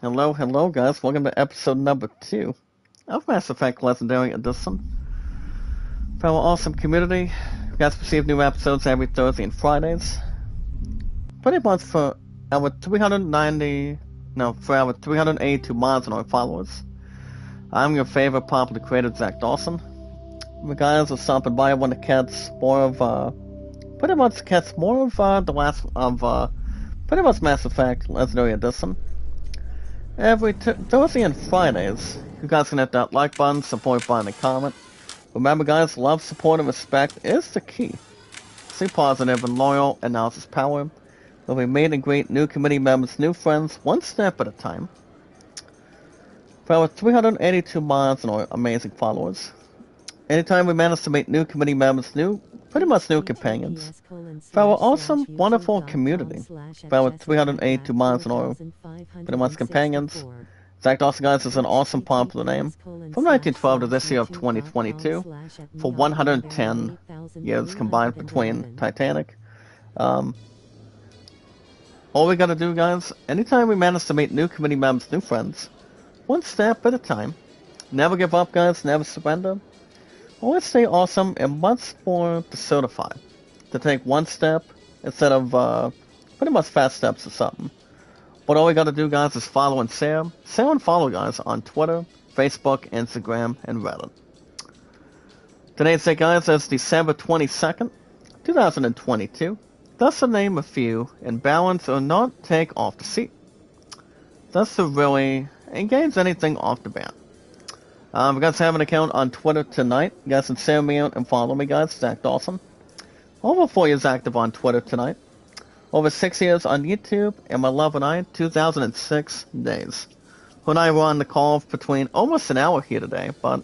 Hello, hello, guys. Welcome to episode number 2 of Mass Effect Legendary Edition. For our awesome community, you guys receive new episodes every Thursday and Fridays. Pretty much for our 382 mods and our followers. I'm your favorite popular creator, Zach Dawson. The guys are stopping by when it gets more of, the last of, pretty much Mass Effect Legendary Edition. Every Thursday and Fridays, you guys can hit that like button, support button, and comment. Remember guys, love, support, and respect is the key. Stay positive and loyal, and now is power. We'll be meet and greet new community members, new friends, one step at a time. For our 382 mods and our amazing followers. Anytime we manage to meet new community members, pretty much new companions. For our awesome, wonderful community. For our 382 mods and our pretty much companions. Zach Dawson, guys, is an awesome popular name. From 1912 to this year of 2022, for 110 years combined between Titanic. All we gotta do, guys, anytime we manage to meet new community members, new friends, one step at a time. Never give up, guys, never surrender. Always stay awesome and much more to certify. To take one step instead of pretty much fast steps or something. But all we gotta do, guys, is follow and share. Share and follow, guys, on Twitter, Facebook, Instagram, and Reddit. Today's date, guys, is December 22nd, 2022. Thus to name a few, and balance or not take off the seat. Thus to really engage anything off the bat. We guys have an account on Twitter tonight. You guys can share me out and follow me, guys, Zach Dawson. Over 4 years active on Twitter tonight. Over 6 years on YouTube, and my love and I, 2006 days. Who and I were on the call between almost an hour here today, but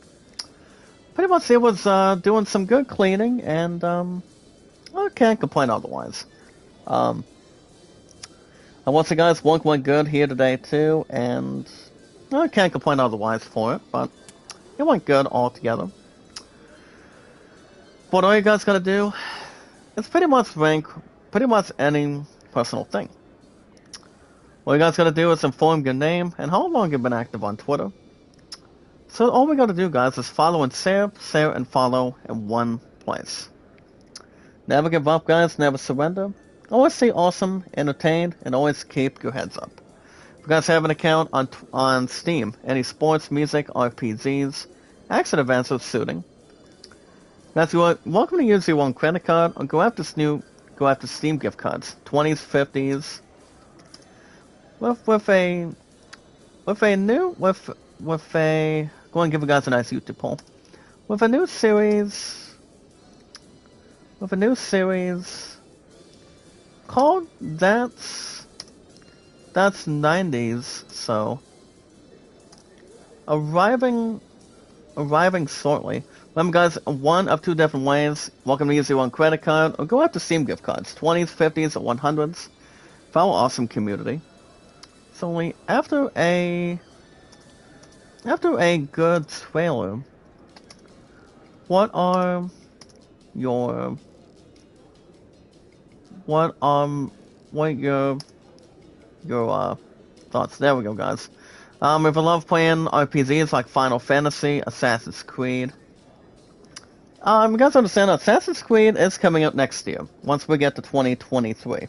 pretty much it was doing some good cleaning, and I can't complain otherwise. And once again, guys, work went good here today too, and I can't complain otherwise for it, but it went good altogether. What all you guys gotta do is pretty much rank pretty much any personal thing. What you guys gotta do is inform your name and how long you've been active on Twitter. So all we gotta do, guys, is follow and share and follow in one place. Never give up, guys, never surrender. Always stay awesome, entertained, and always keep your heads up. If you guys have an account on Steam, any sports, music, RPGs, action events, or shooting, guys, you're welcome to use your own credit card or go after Steam gift cards, 20s, 50s, go and give you guys a nice YouTube poll. With a new series called That's 90s, so arriving shortly. Remember, guys, one of two different ways. Welcome to use your own credit card or go after Steam gift cards, 20s, 50s, or 100s. For our awesome community. So after a good trailer, what are your thoughts? There we go, guys. If you love playing RPGs like Final Fantasy, Assassin's Creed, you guys understand Assassin's Creed is coming out next year, once we get to 2023.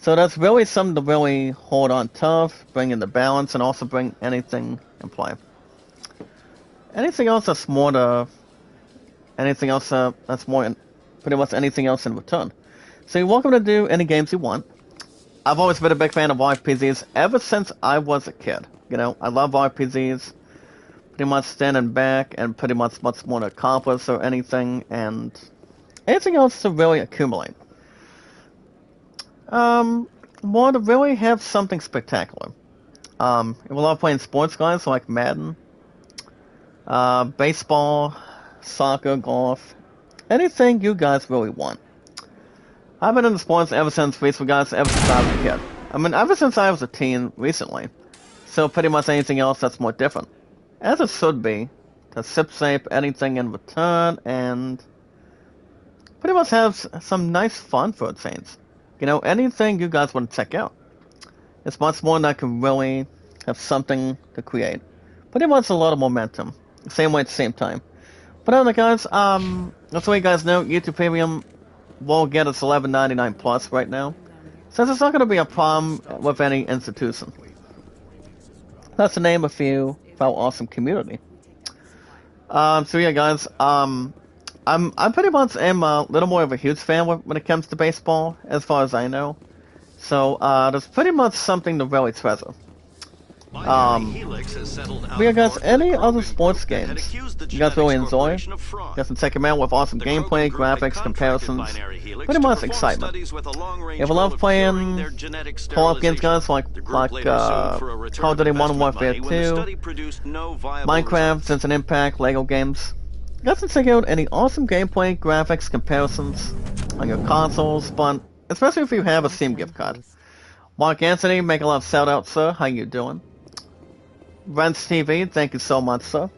So that's really something to really hold on tough, bring in the balance, and also bring anything in play. Anything else that's more pretty much anything else in return. So you're welcome to do any games you want. I've always been a big fan of RPGs ever since I was a kid. You know, I love RPGs. Pretty much standing back and pretty much more to accomplish or anything, and anything else to really accumulate. More to really have something spectacular. We love playing sports, guys, like Madden, baseball, soccer, golf, anything you guys really want. I've been into sports ever since baseball, guys, ever since I was a kid. I mean, ever since I was a teen recently. So pretty much anything else that's more different. As it should be, to sip anything in return, and pretty much have some nice fun for a change. You know, anything you guys want to check out. It's much more than I can really have something to create. Pretty much a lot of momentum. Same way at the same time. But anyway, guys, that's why you guys know YouTube Premium will get us $11.99 plus right now. Since it's not going to be a problem with any institution. That's to name a few of our awesome community. So yeah, guys, I'm pretty much am a little more of a huge fan when it comes to baseball, as far as I know. So, there's pretty much something to really treasure. Yeah, guys, any other sports games you guys really enjoy? You guys can check them out with awesome gameplay, graphics, comparisons, pretty much excitement. If you love playing co-op games, guys, like Call of Duty Modern Warfare 2, Minecraft, Genshin Impact, LEGO games, you guys can check out any awesome gameplay, graphics, comparisons on your consoles, but especially if you have a Steam gift card. Mark Anthony, make a lot of shout-outs, sir. How you doing? Rents TV, thank you so much, sir.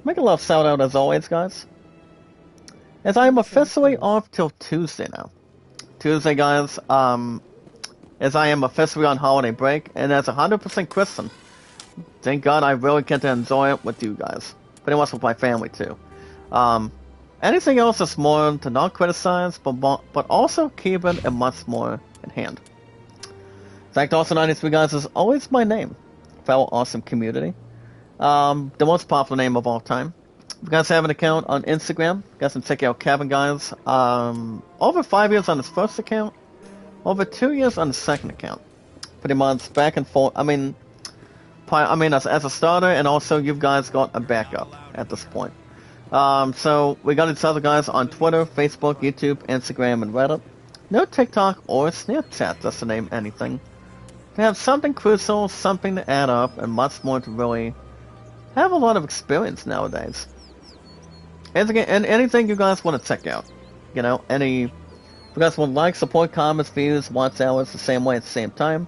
Make a love shout out as always, guys. As I am officially off till Tuesday now. Tuesday, guys, as I am officially on holiday break, and as 100% Christian. Thank God I really get to enjoy it with you guys. Pretty much with my family, too. Anything else is more to not criticize, but also keep it and much more in hand. Zach Dawson 93, guys, is always my name. Fellow awesome community. The most popular name of all time. If you guys have an account on Instagram, you guys can check out Kevin, guys. Over 5 years on his first account, over 2 years on his second account. Pretty much back and forth. I mean, as a starter, and also you guys got a backup at this point. So we got each other, guys, on Twitter, Facebook, YouTube, Instagram, and Reddit. No TikTok or Snapchat, just to name anything. To have something crucial, something to add up, and much more to really have a lot of experience nowadays. And anything you guys want to check out. You know, if you guys want to like, support, comments, views, watch hours the same way at the same time.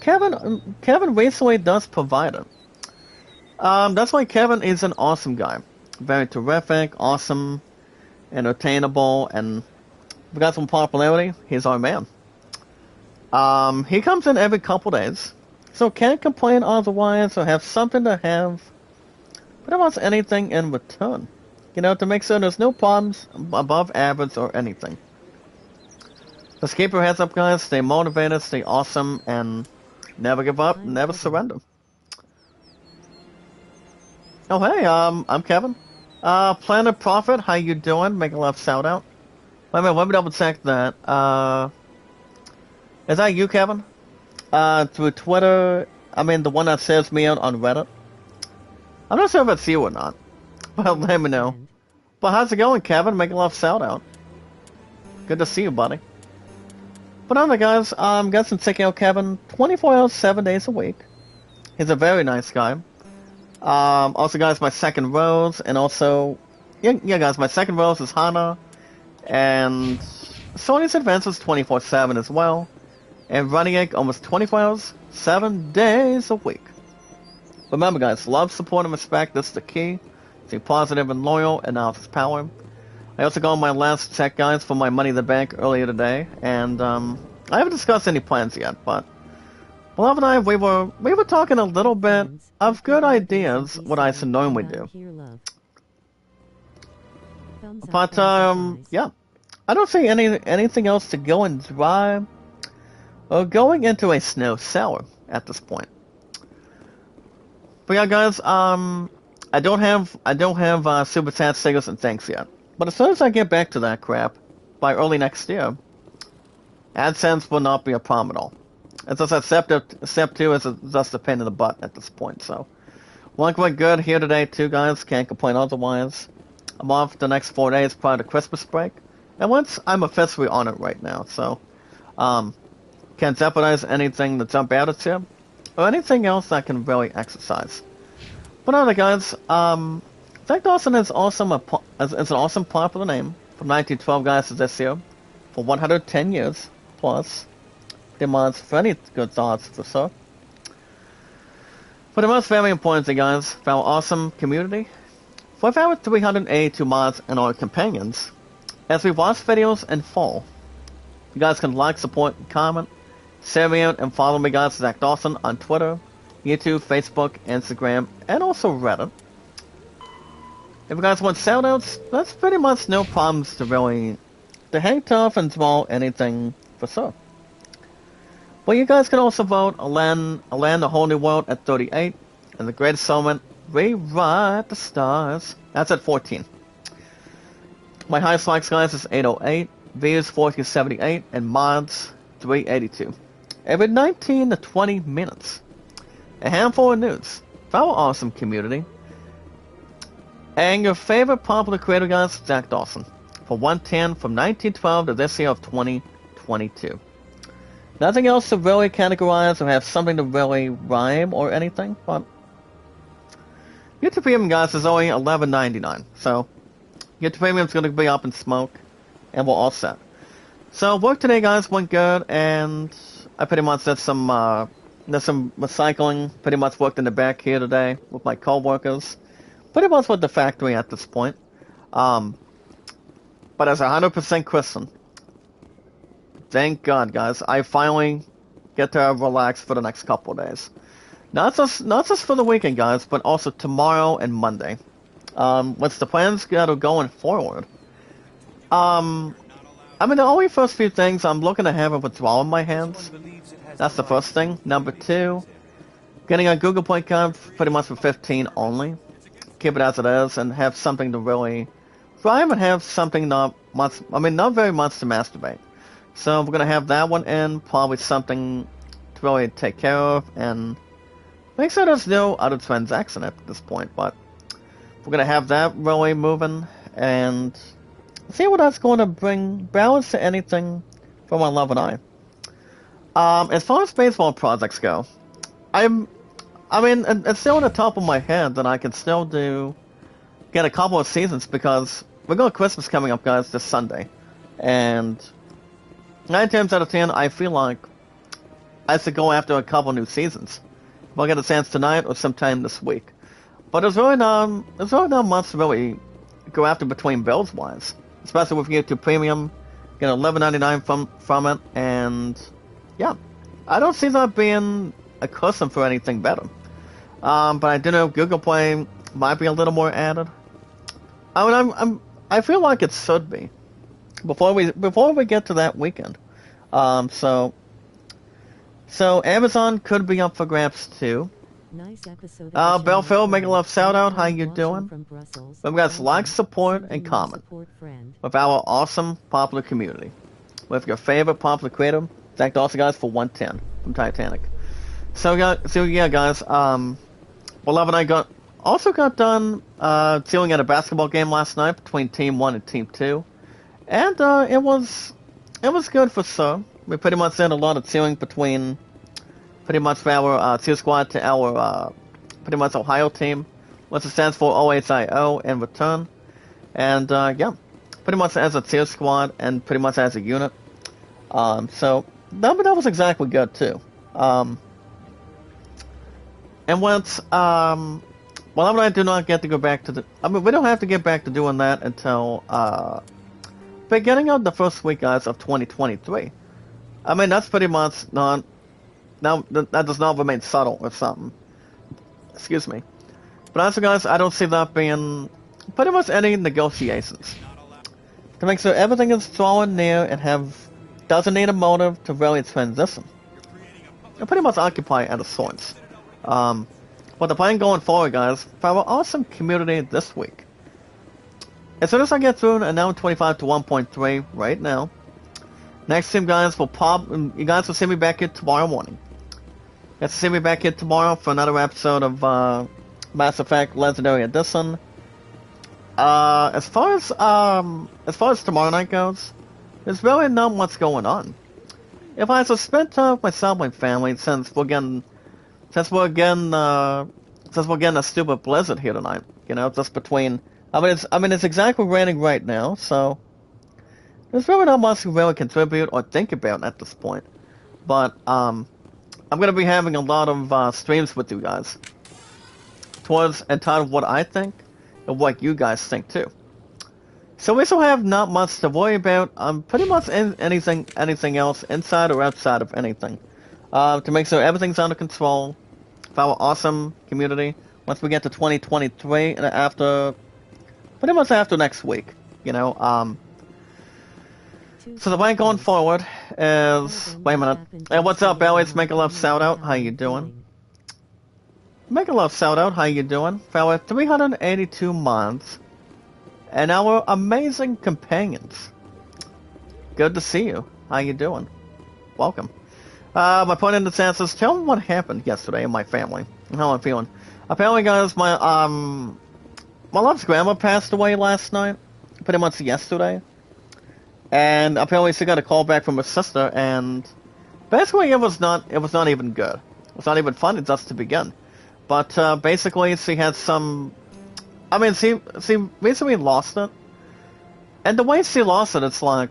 Kevin recently does provide it. That's why Kevin is an awesome guy. Very terrific, awesome, entertainable, and if you got some popularity, he's our man. He comes in every couple days, so can't complain otherwise or have something to have pretty much anything in return. You know, to make sure there's no problems above average or anything. Just keep your heads up, guys, stay motivated, stay awesome, and never give up, never surrender. Oh hey, I'm Kevin. Planet Prophet, how you doing? Make a love shout out. Wait a minute, let me double check that. Is that you, Kevin? Through Twitter, the one that saves me out on Reddit. I'm not sure if it's you or not, but let me know. But how's it going, Kevin? Make a love shout out. Good to see you, buddy. But anyway, guys, guys can check out Kevin 24 hours, 7 days a week. He's a very nice guy. Also, guys, my second rose, and also, yeah, guys, my second rose is Hana, and Sony's Advances 24/7 as well. And Running Egg almost 24 hours, 7 days a week. Remember, guys, love, support, and respect, that's the key. Stay positive and loyal, and now it's power. I also got my last check, guys, for my Money in the Bank earlier today, and I haven't discussed any plans yet, but Beloved and I, we were talking a little bit of good ideas, what I should normally do. But, yeah. I don't see anything else to go and drive or going into a snow cellar at this point. But yeah, guys, I don't have super chat stickers and thanks yet. But as soon as I get back to that crap, by early next year, AdSense will not be a problem at all. As I said, Step 2 is just a pain in the butt at this point, so. One quite good here today too, guys, can't complain otherwise. I'm off the next 4 days prior to Christmas break, and once I'm officially on it right now, so, can't jeopardize anything to jump out at you, or anything else that can really exercise. But anyway, guys, Zach Dawson is also is an awesome popular name from 1912 guys to this year, for 110 years plus. Demands for any good thoughts for sure. For the most very important, guys, for our awesome community, with our 382 mods and our companions, as we watch videos in full, you guys can like, support, and comment, share me out, and follow me, guys, Zach Dawson on Twitter, YouTube, Facebook, Instagram, and also Reddit. If you guys want shoutouts, that's pretty much no problems to really to hang tough and draw anything for sure. But you guys can also vote A Land a Whole New World at 38, and The Greatest Settlement, Rewrite the Stars, that's at 14. My highest likes, guys, is 808, views 478, and mods 382. Every 19 to 20 minutes. A handful of news for our awesome community. And your favorite popular creator, guys, Jack Dawson, for 110 from 1912 to this year of 2022. Nothing else to really categorize or have something to really rhyme or anything, but YouTube Premium, guys, is only $11.99, so YouTube Premium is going to be up in smoke, and we're all set. So work today, guys, went good, and I pretty much did some recycling. Pretty much worked in the back here today with my co-workers. Pretty much with the factory at this point. But as 100% Christian, thank God, guys, I finally get to relax for the next couple of days. Not just for the weekend, guys, but also tomorrow and Monday. What's the plans going forward? I mean, the only first few things I'm looking to have a withdrawal in my hands. That's the first thing. Number 2, getting a Google Play card pretty much for 15 only. Keep it as it is and have something to really try and have something not very much to masturbate. So we're gonna have that one in, probably something to really take care of and make sure there's no other transaction at this point, but we're gonna have that really moving and see what that's going to bring balance to anything for my love and I. As far as baseball projects go, it's still on the top of my head that I can still get a couple of seasons because we got Christmas coming up, guys, this Sunday. And 9 times out of 10, I feel like I should go after a couple new seasons. If I get a chance tonight or sometime this week. But there's really not much to really go after between bills wise. Especially with YouTube Premium, get $11.99 from it, and yeah, I don't see that being a custom for anything better. But I do know Google Play might be a little more added. I feel like it should be before we get to that weekend. So Amazon could be up for grabs too. Nice episode. Belphil, make a love shout out. How you doing? We've got like, support, and comment with our awesome popular community. With your favorite popular creator, Jack Dawson, guys, for 110 from Titanic. So yeah, guys. Well, Love and I got done sealing at a basketball game last night between Team 1 and Team 2, and it was good for sure. We pretty much did a lot of sealing between. Pretty much our tier squad to our pretty much Ohio team, which stands for OHIO in return, and yeah, pretty much as a tier squad and pretty much as a unit. So that was exactly good too. And once well, I do not get to go back to we don't have to get back to doing that until beginning of the first week, guys, of 2023. That's pretty much not. Now, that does not remain subtle or something. Excuse me. But also, guys, I don't see that being pretty much any negotiations. To make sure everything is drawing near and doesn't need a motive to really transition. And pretty much occupy at a sorts. But the plan going forward, guys, for our awesome community this week. As soon as I get through an hour 25 to 1.3 right now, next team, guys, you guys will see me back here tomorrow morning. You guys will see me back here tomorrow for another episode of Mass Effect Legendary Edition. As far as tomorrow night goes, there's really not much going on. If I spend time with myself and my family, since we're getting a stupid blizzard here tonight, just between. It's exactly raining right now, so. There's really not much to really contribute or think about at this point. But, I'm going to be having a lot of streams with you guys. Entitled what I think, and what you guys think too. So we still have not much to worry about. Pretty much anything else, inside or outside of anything. To make sure everything's under control. for our awesome community once we get to 2023 and after, pretty much after next week, you know. So the way going forward is, wait a minute. Hey, what's up, Alex? Make a love shout out. How you doing? Make a love shout out. How you doing? For our 382 months and our amazing companions. Good to see you. How you doing? Welcome. My point in the sense is, tell me what happened yesterday in my family and how I'm feeling. Apparently, guys, my love's grandma passed away last night, pretty much yesterday, and apparently she got a call back from her sister, and basically it was not even good. It was not even funny just to begin. But basically, she had some. I mean, she recently lost it, and the way she lost it, it's like,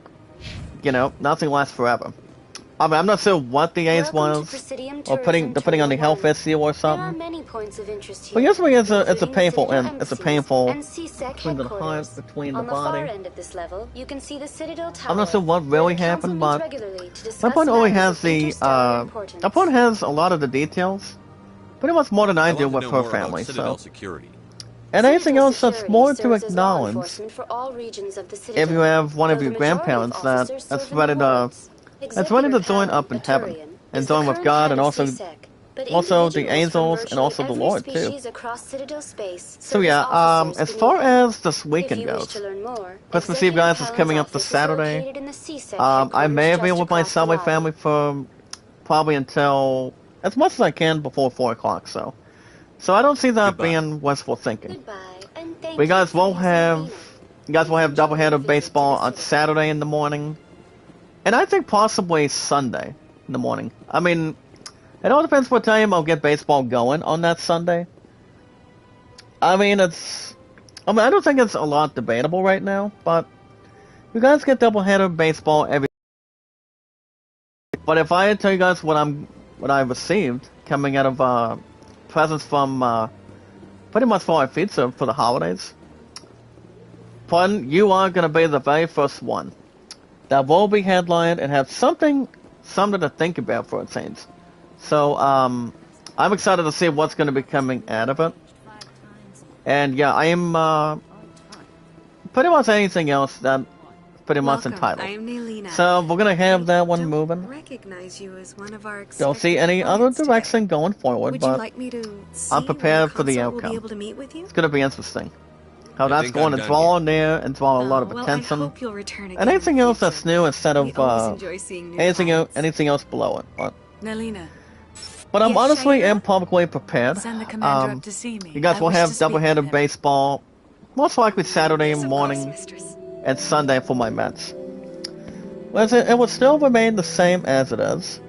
you know, nothing lasts forever. I mean, I'm not sure what the age was, or depending on the health issue or something. But usually it's a painful between the heart, between the body. I'm not sure what really happened, but my point only has my point has a lot of the details, pretty much more than I do with her family. So, and anything else that's more to acknowledge, if you have one of your grandparents that's ready to join up in heaven and join with God, and also the angels and also the Lord too. So yeah, as far as this weekend goes, Christmas Eve, guys, is coming up this Saturday. I may be with my Subway family for probably until as much as I can before 4 o'clock. So I don't see that being wishful thinking. You guys will have doubleheader baseball on Saturday in the morning. And I think possibly Sunday in the morning. I mean, it all depends what time I'll get baseball going on that Sunday. I mean, I don't think it's a lot debatable right now, but you guys get doubleheader baseball every. But if I tell you guys what I received coming out of presents from pretty much for our pizza for the holidays, Pun, you are gonna be the very first one that will be headlined and have something to think about for a change. So, I'm excited to see what's going to be coming out of it. And yeah, I am, pretty much anything else that pretty much entitled. I am Nelina. So, we're going to have that one moving. Recognize you as one of our Don't see any other direction going forward, Would but you like me to see I'm prepared for the Consort will outcome. be able to meet with you? It's going to be interesting. How that's going to draw on there and draw a lot of attention. I hope you'll return again And anything else that's new instead of anything else below it. But Nelina. I'm Yes, honestly Shayna? publicly prepared. Send the commander up to see me. You guys I will wish have to speak with doubleheader him. baseball, most likely Saturday Yes, of course, morning mistress. and Sunday for my Mets. It will still remain the same as it is.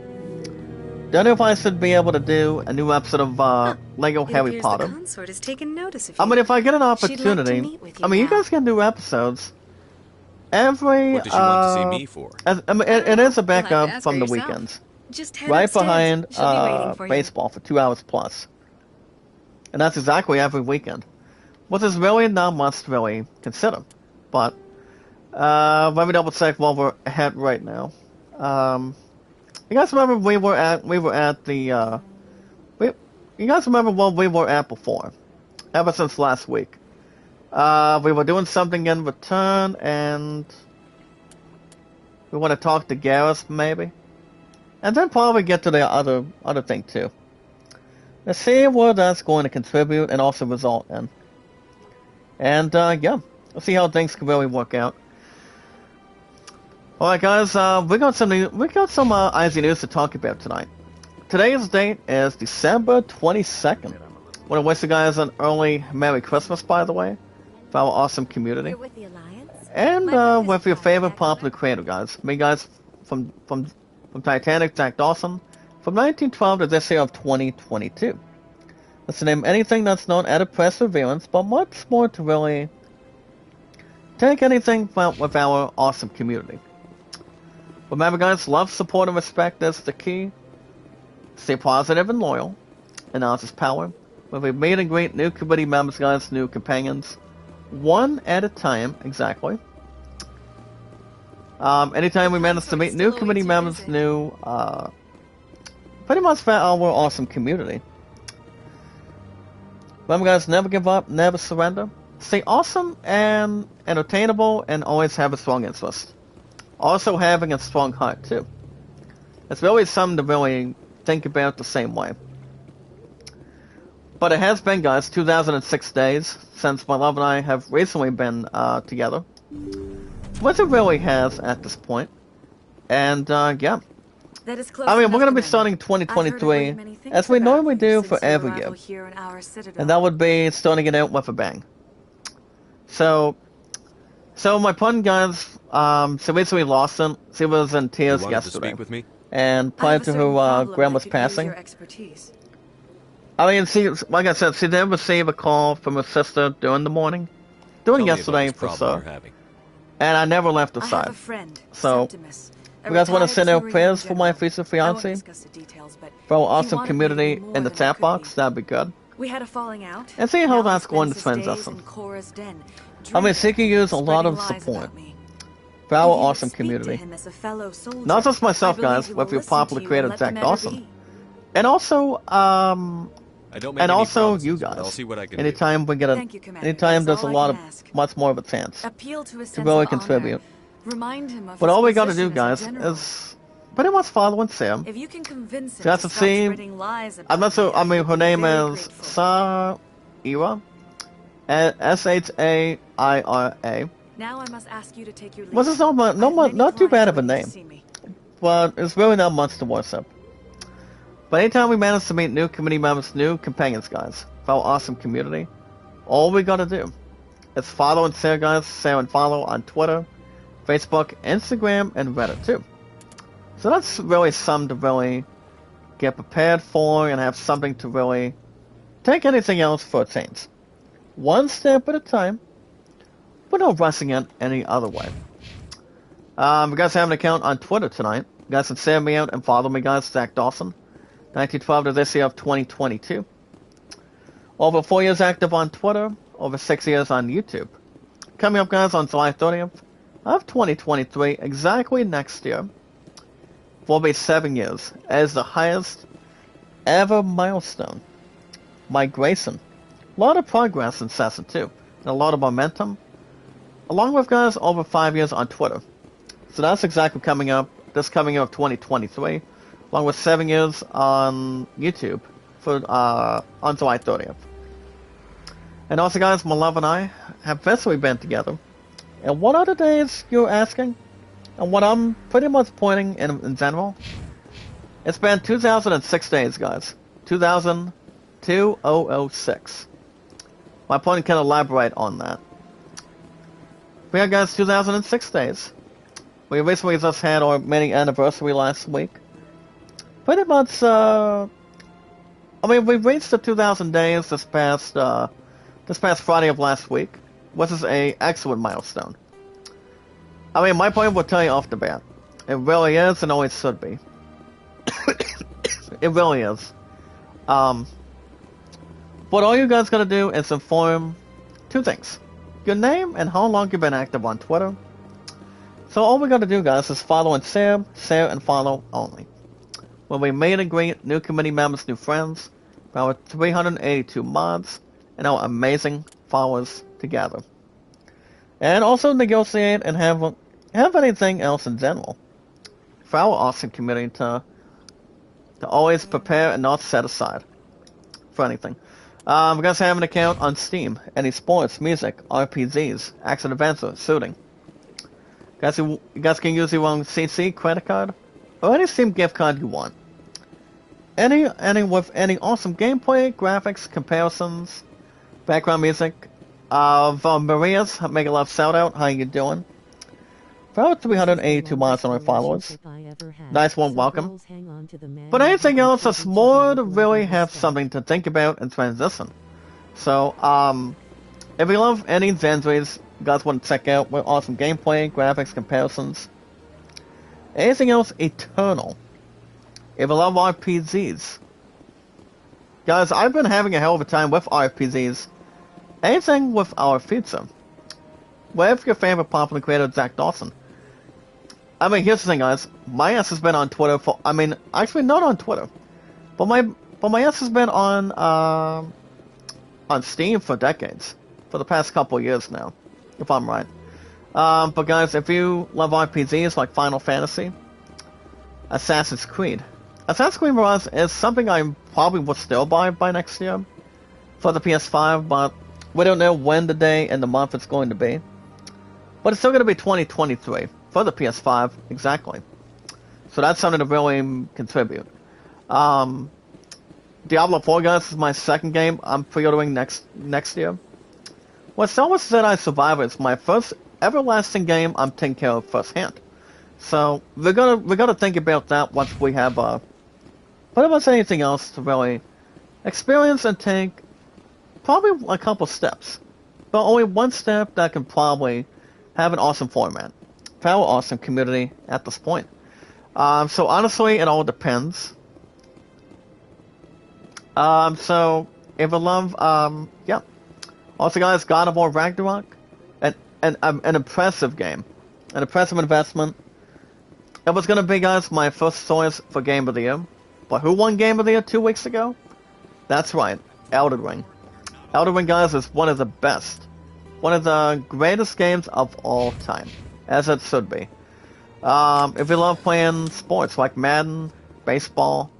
Don't know if I should be able to do a new episode of Lego It Harry appears Potter. The consort has taken notice of you. I mean, if I get an She'd like to opportunity, meet with you I mean, you now. guys can do episodes every. What does she want to see me for? I mean, it is a You'll have to backup ask from her the yourself. weekends, Just head right upstairs. behind She'll be waiting for you. baseball for 2 hours plus, and that's exactly every weekend, which is really not much to really consider. But let me double check while we're ahead right now. You guys remember we were at the you guys remember what we were at before, ever since last week. We were doing something in return, and we want to talk to Garrus, maybe, and then probably get to the other thing too. Let's see where that's going to contribute and also result in. And yeah, let's see how things can really work out. All right, guys, we got some IZ news to talk about tonight. Today's date is December 22nd. Want to wish you guys an early Merry Christmas, by the way, for our awesome community. You're with the Alliance? And with your favorite popular creator, guys. Me, guys, from Titanic, Jack Dawson, from 1912 to this year of 2022. Let's name anything that's not at a press surveillance, but much more to really take anything with our awesome community. Remember, guys, love, support, and respect is the key. Stay positive and loyal. And knowledge is power. When we meet and greet new community members, guys, new companions, one at a time, exactly. Anytime we manage to meet new community members, pretty much for our awesome community. Remember guys, never give up, never surrender. Stay awesome and entertainable and always have a strong interest. Also having a strong heart too. It's really something to really think about the same way. But it has been, guys, 2006 days since my love and I have recently been together. Which it really has at this point. And, yeah. That is close I mean, enough, we're going to be Commander. starting 2023 I've heard many things as we about normally you do since for your every arrival year. here in our Citadel. And that would be starting it out with a bang. So my pun, guys, she recently lost him. She was in tears You wanted to yesterday. speak with me? And I prior have a to certain her problem grandma's that could use passing, your expertise. I mean, she, like I said, she did receive a call from her sister during the morning. During Tell me about yesterday, this for problem sure. you're having. And I never left her I side. have a friend, So, Septimus, you guys want to send out retired prayers Turian for my general. future I won't fiance? discuss the details, but For our he awesome wanted me to be community more in the than I chat could box? be. That'd be good. We had a falling out. And see how Now that's he going to spends his days transition. in Cora's den, I mean, she could drinking use a and lot of spreading lies support about me. for our If you would awesome speak to community. him as a fellow soldier, Not just myself, I believe guys, he with will your listen popular to you creator, and let the Zach matter Dawson. be. And also, I don't make and any also promises, you but I'll guys. see what I can do. Anytime we get a, Thank you, Commander. anytime That is there's a all I lot can of, ask. much more of a chance Appeal to his to sense really of honor. contribute. Remind him of But his all we gotta do, position as a guys, general. is pretty much follow and Sam. If you can convince him That's to a stop scene. spreading lies about I'm not so. me, I mean, would her be name very is grateful. Saira, Shaira. Now I must ask you to take your leave. Well, it's not too bad of a name, but it's really not much to worship. But anytime we manage to meet new community members, new companions, guys, for our awesome community, all we gotta do is follow and share, guys. Share and follow on Twitter, Facebook, Instagram, and Reddit too. So that's really something to really get prepared for and have something to really take anything else for a change. One step at a time. We're not rushing it any other way. You guys have an account on Twitter tonight. You guys can share me out and follow me, guys. Zach Dawson, 1912 to this year of 2022. Over 4 years active on Twitter. Over 6 years on YouTube. Coming up, guys, on July 30th of 2023, exactly next year, will be 7 years as the highest ever milestone. Migration. A lot of progress in Session 2. And a lot of momentum. Along with, guys, over 5 years on Twitter. So that's exactly coming up, this coming year of 2023, along with 7 years on YouTube for on July 30th. And also, guys, my love and I have basically been together. And what other days you're asking? And what I'm pretty much pointing in general, it's been 2006 days, guys. 2006. My point can elaborate on that. We had, guys, 2006 days. We recently just had our mini anniversary last week. Pretty much, I mean, we reached the 2,000 days this past Friday of last week, which is a excellent milestone. I mean, my point will tell you off the bat. It really is and always should be. It really is. But all you guys gotta do is inform two things. Your name and how long you've been active on Twitter. So all we gotta do, guys, is follow and share and follow only. When we meet and greet new community members, new friends, our 382 mods, and our amazing followers together. And also negotiate and have anything else in general. For our awesome community to always prepare and not set aside for anything. We guys have an account on Steam. Any sports, music, RPGs, action adventure, shooting. You guys can use your own CC credit card or any Steam gift card you want. Any with any awesome gameplay, graphics, comparisons, background music. Maria's make a love shout out. How you doing? For our 382 mods on our followers. Nice one, welcome. But anything else that's more to really have something to think about and transition. So, if you love any genres you guys want to check out with awesome gameplay, graphics, comparisons, anything else eternal. If you love RPGs, guys, I've been having a hell of a time with RPGs. Anything with our future. With your favorite popular creator, Zach Dawson. I mean, here's the thing, guys. My ass has been on Twitter for, I mean, actually not on Twitter. But my ass has been on, on Steam for decades, for the past couple of years now, if I'm right. But guys, if you love RPGs like Final Fantasy, Assassin's Creed Mirage is something I probably will still buy by next year for the PS5, but we don't know when the day and the month it's going to be. But it's still going to be 2023 for the PS5, exactly. So that's something to really contribute. Diablo 4, guys, is my second game I'm pre-ordering next year. Well, Star Wars Jedi Survivor is my first everlasting game I'm taking care of firsthand. So we're gonna think about that once we have pretty much anything else to really experience and take probably a couple steps, but only one step that can probably have an awesome format, have an awesome community at this point. So honestly, it all depends. So if you love, yeah. Also, guys, God of War Ragnarok, an impressive game, an impressive investment. It was gonna be, guys, my first choice for Game of the Year. But who won Game of the Year 2 weeks ago? That's right, Elden Ring. Elden Ring, guys, is one of the best, one of the greatest games of all time, as it should be. If you love playing sports like Madden, baseball,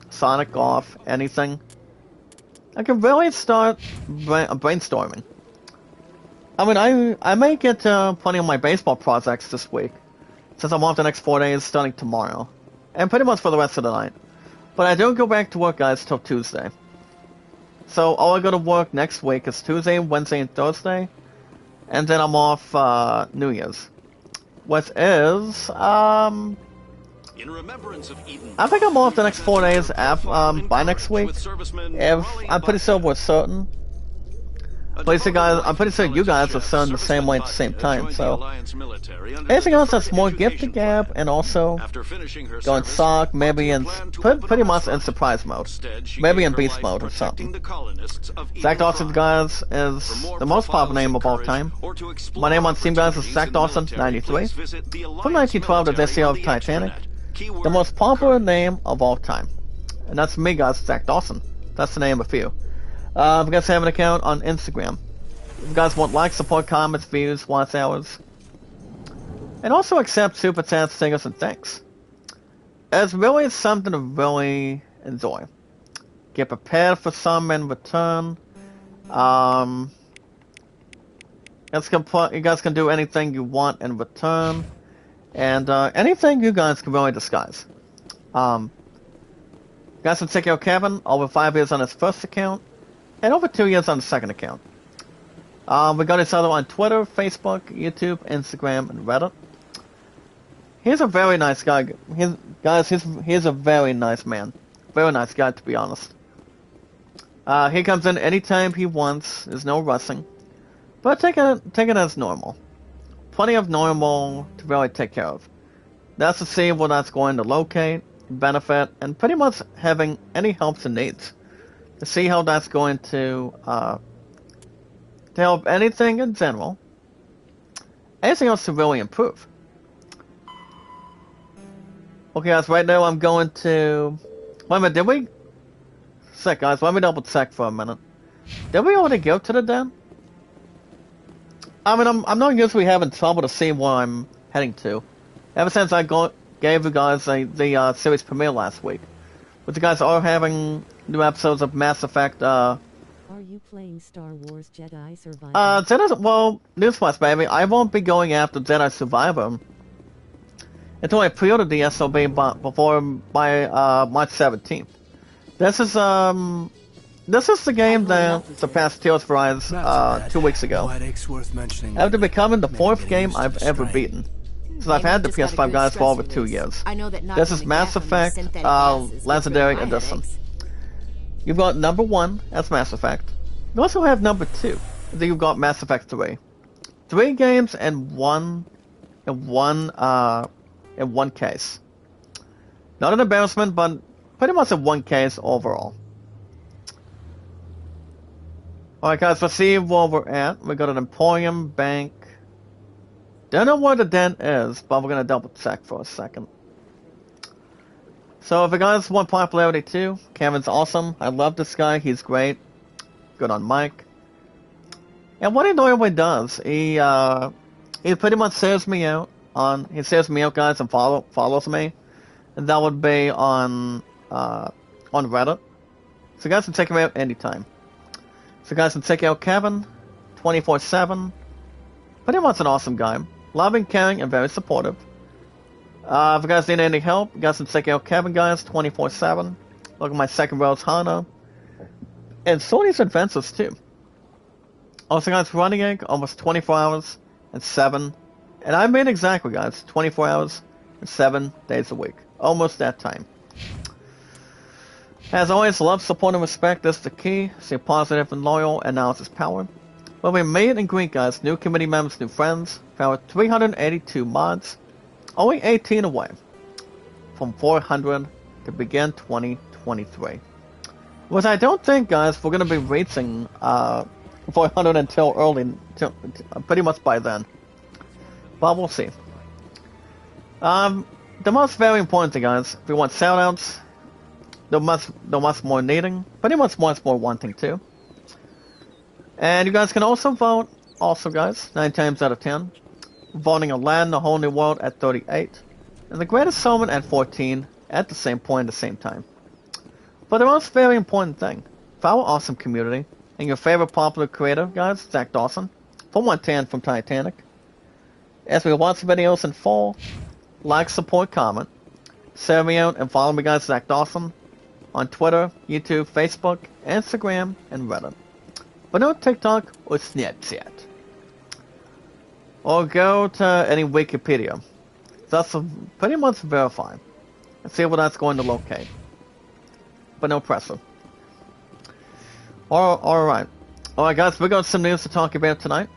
Sonic Golf, anything, I can really start brainstorming. I mean, I may get plenty of my baseball projects this week, since I'm off the next 4 days starting tomorrow, and pretty much for the rest of the night. But I don't go back to work, guys, till Tuesday. So all I go to work next week is Tuesday, Wednesday, and Thursday, and then I'm off New Year's, which is In remembrance of Eden, I think I'm off the next 4 days by next week. If I'm pretty sure we're certain. But guys, I'm pretty sure you guys are certain the same way at the same time. So anything else that's more gift to gab, and also going sock, maybe in pretty much in surprise mode, maybe in beast mode or something. Zach Dawson, guys, is the most popular name of all time. My name on Steam, guys, is Zach Dawson 93 from 1912 to this year of Titanic. The most popular name of all time. And that's me, guys, Zach Dawson. That's the name of you. If you guys have an account on Instagram. If you guys want likes, support, comments, views, watch hours. And also accept super chats, stickers, and thanks. It's really something to really enjoy. Get prepared for some in return. You guys can do anything you want in return. And anything you guys can really disguise. You guys can check out Kevin, over 5 years on his first account, and over 2 years on the second account. We got each other on Twitter, Facebook, YouTube, Instagram, and Reddit. He's a very nice guy. He's a very nice man. Very nice guy, to be honest. He comes in anytime he wants. There's no rushing. But take it as normal. Plenty of normal to really take care of. That's to see where that's going to locate, benefit, and pretty much having any helps and needs. To see how that's going to help anything in general. Anything else to really improve. Okay, guys, right now I'm going to... Wait a minute, did we... Sec, guys, let me double check for a minute. Did we already go to the den? I mean, I'm not usually having trouble to see where I'm heading to. Ever since I gave you guys the series premiere last week. But you guys are having new episodes of Mass Effect, Are you playing Star Wars Jedi Survivor? Well, newsflash, baby, I won't be going after Jedi Survivor until I pre-ordered the SOB by March 17th. This is the game that surpassed Tales of Arise 2 weeks ago. After becoming the 4th game I've ever beaten. Since I've had the PS5, guys, for over 2 years. This is Mass Effect Legendary Edition. You've got number 1, that's Mass Effect. You also have number 2. Then you've got Mass Effect 3. 3 games in one case. Not an embarrassment, but pretty much in one case overall. Alright, guys, let's see where we're at. We got an Emporium, Bank. Don't know where the den is, but we're gonna double check for a second. So if you guys want popularity too, Kevin's awesome. I love this guy, he's great. good on Mike. And what he normally does, he pretty much saves me out guys, and follows me, and that would be on Reddit. So you guys can check him out anytime. So you guys can check out Kevin, 24/7. Pretty much an awesome guy, loving, caring, and very supportive. If you guys need any help, you guys can check out Kevin, guys, 24/7. Look at my second Rose Hana, and Sony's Adventures too. Also, guys, Running Egg, almost 24 hours and 7. And I mean exactly, guys, 24 hours and 7 days a week. Almost that time. As always, love, support, and respect is the key. Stay positive and loyal, and now is power. Well, we meet and greet, guys, new community members, new friends. Found 382 mods. Only 18 away from 400 to begin 2023. Which I don't think, guys, we're going to be reaching 400 until pretty much by then. But we'll see. The most very important thing, guys, if you want shoutouts, the much more needing, pretty much much more wanting too. And you guys can also vote, guys, 9 times out of 10. Voting Aladdin, A Whole New World at 38. And The Greatest Showman at 14 at the same point at the same time. But the most very important thing, for our awesome community, and your favorite popular creator, guys, Zach Dawson, from 110 from Titanic. As we watch the videos in full, like, support, comment, share me out, and follow me, guys, Zach Dawson, on Twitter, YouTube, Facebook, Instagram, and Reddit. But no TikTok or Snapchat. Or go to any Wikipedia. That's pretty much verified. And see what that's going to locate. But no pressure. Alright, guys, we got some news to talk about tonight.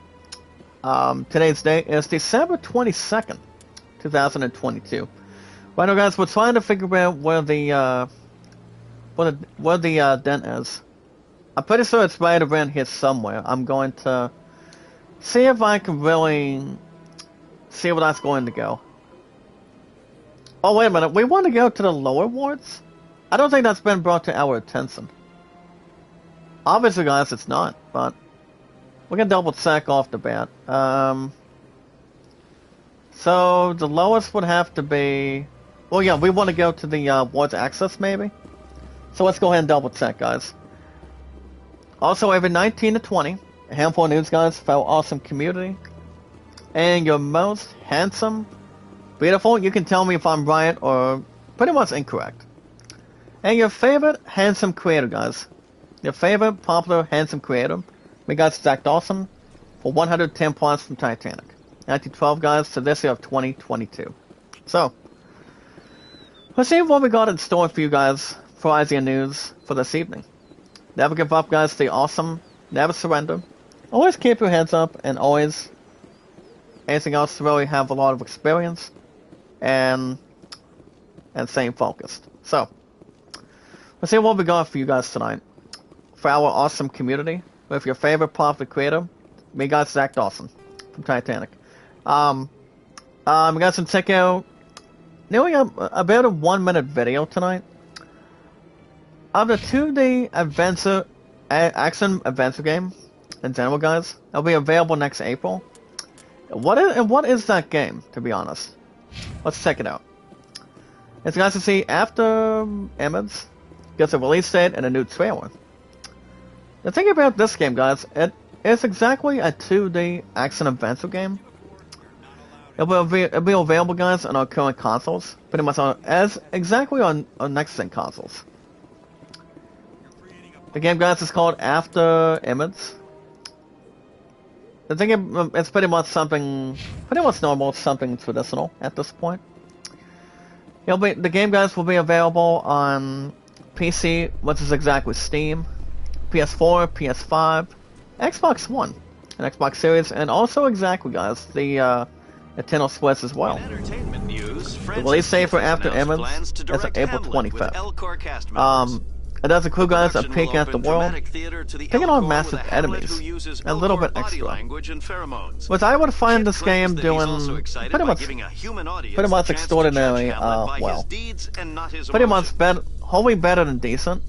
Today's date is December 22nd, 2022. Right now, guys, we're trying to figure out where the dent is. I'm pretty sure it's right around here somewhere. I'm going to see if I can really see where that's going to go. Oh, wait a minute, we want to go to the lower wards? I don't think that's been brought to our attention. Obviously, guys, it's not, but we can double check off the bat. So the lowest would have to be, well, yeah, we want to go to the wards access, maybe. So let's go ahead and double check, guys. Also, every 19 to 20, a handful of news, guys, for our awesome community, and your most handsome, beautiful. You can tell me if I'm right or pretty much incorrect. And your favorite handsome creator, guys. Your favorite popular handsome creator, we got Zach Dawson for 110 points from Titanic. 1912, guys, to this year of 2022. So, let's see what we got in store for you guys for ASEAN news for this evening. Never give up, guys. Stay awesome. Never surrender. Always keep your heads up, and always anything else to really have a lot of experience and staying focused. So, let's see what we got for you guys tonight. For our awesome community, with your favorite popular creator, we got Zach Dawson from Titanic. We got some check out nearly about a 1-minute video tonight of the 2D adventure action adventure game in general, guys. It'll be available next April. What is that game, to be honest? Let's check it out. As you guys can see, after Emmons gets a release date and a new trailer. The thing about this game, guys, it is exactly a 2D action adventure game. It'll be available, guys, on our current consoles, pretty much exactly on next-gen consoles. The game, guys, is called After Emmons. The thing, it's pretty much normal, something traditional at this point. The game, guys, will be available on PC, which is exactly Steam, PS4, PS5, Xbox One, and Xbox Series, and also exactly, guys, the Nintendo Switch as well. The release date for After Emmons is April 25th. It does include, guys, a peek at the world, taking on massive enemies, and a little bit extra. Which I would find this game doing pretty much extraordinary well. Pretty much wholly better than decent,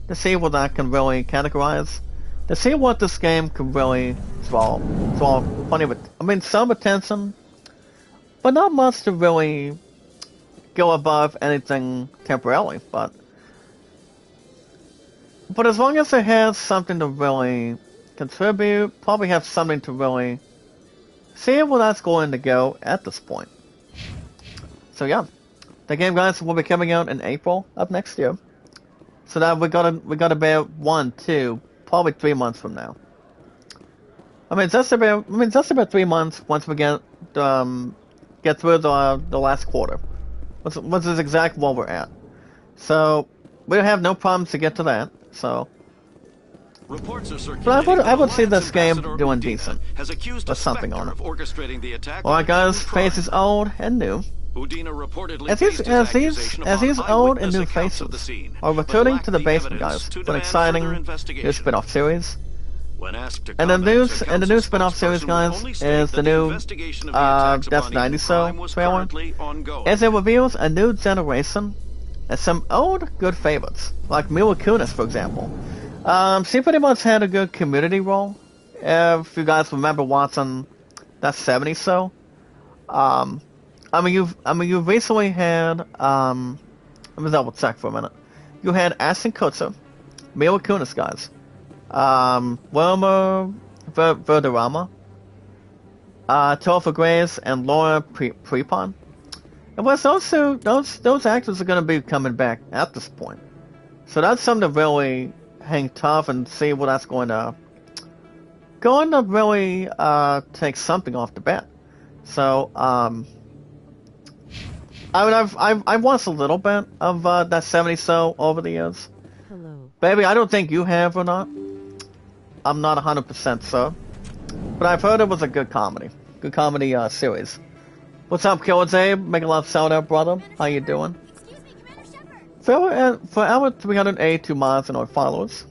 to see what that can really categorize. to see what this game could really draw plenty of, I mean, some attention, but not much to really go above anything temporarily. But as long as it has something to really contribute, probably have something to really see where that's going to go at this point. So yeah, the game, guys, will be coming out in April of next year. So that we got about 1, 2, probably 3 months from now. I mean, just about 3 months once we get through the last quarter. Which is exactly where we're at. So we have no problems to get to that. So, Reports are circulating. but I would see this game Ambassador doing Udina decent. has accused With a something Spectre on it. of orchestrating the attack. Alright, guys, with a crime. faces old and new. Udina reportedly As based these his accusation upon old and eyewitness new accounts of the faces scene, are but returning lacked to the basement, evidence guys, to with demand exciting further new investigation. spin-off series. When asked to And the comment, new council spin-off series, spokesperson guys, would only state is that the new investigation of the attacks Death upon 90 Eden So Prime was trailer, currently ongoing. as it reveals a new generation and some old good favorites, like Mila Kunis, for example. She pretty much had a good community role. If you guys remember watching that 70s show, I mean you've recently had let me double check for a minute. You had Ashton Kutcher, Mila Kunis, guys, Wilma Verderama, Topher Grace, and Laura Prepon. And plus, those actors are going to be coming back at this point, so that's something to really hang tough and see what that's going to really take something off the bat. So I mean, I've watched a little bit of that 70s show over the years. Hello. Baby, I don't think you have or not. I'm not 100% sure, but I've heard it was a good comedy series. What's up, Killer Dave? Make a love shout out, brother. How you doing? Excuse me, Commander Shepard. For our 382 miles and our followers,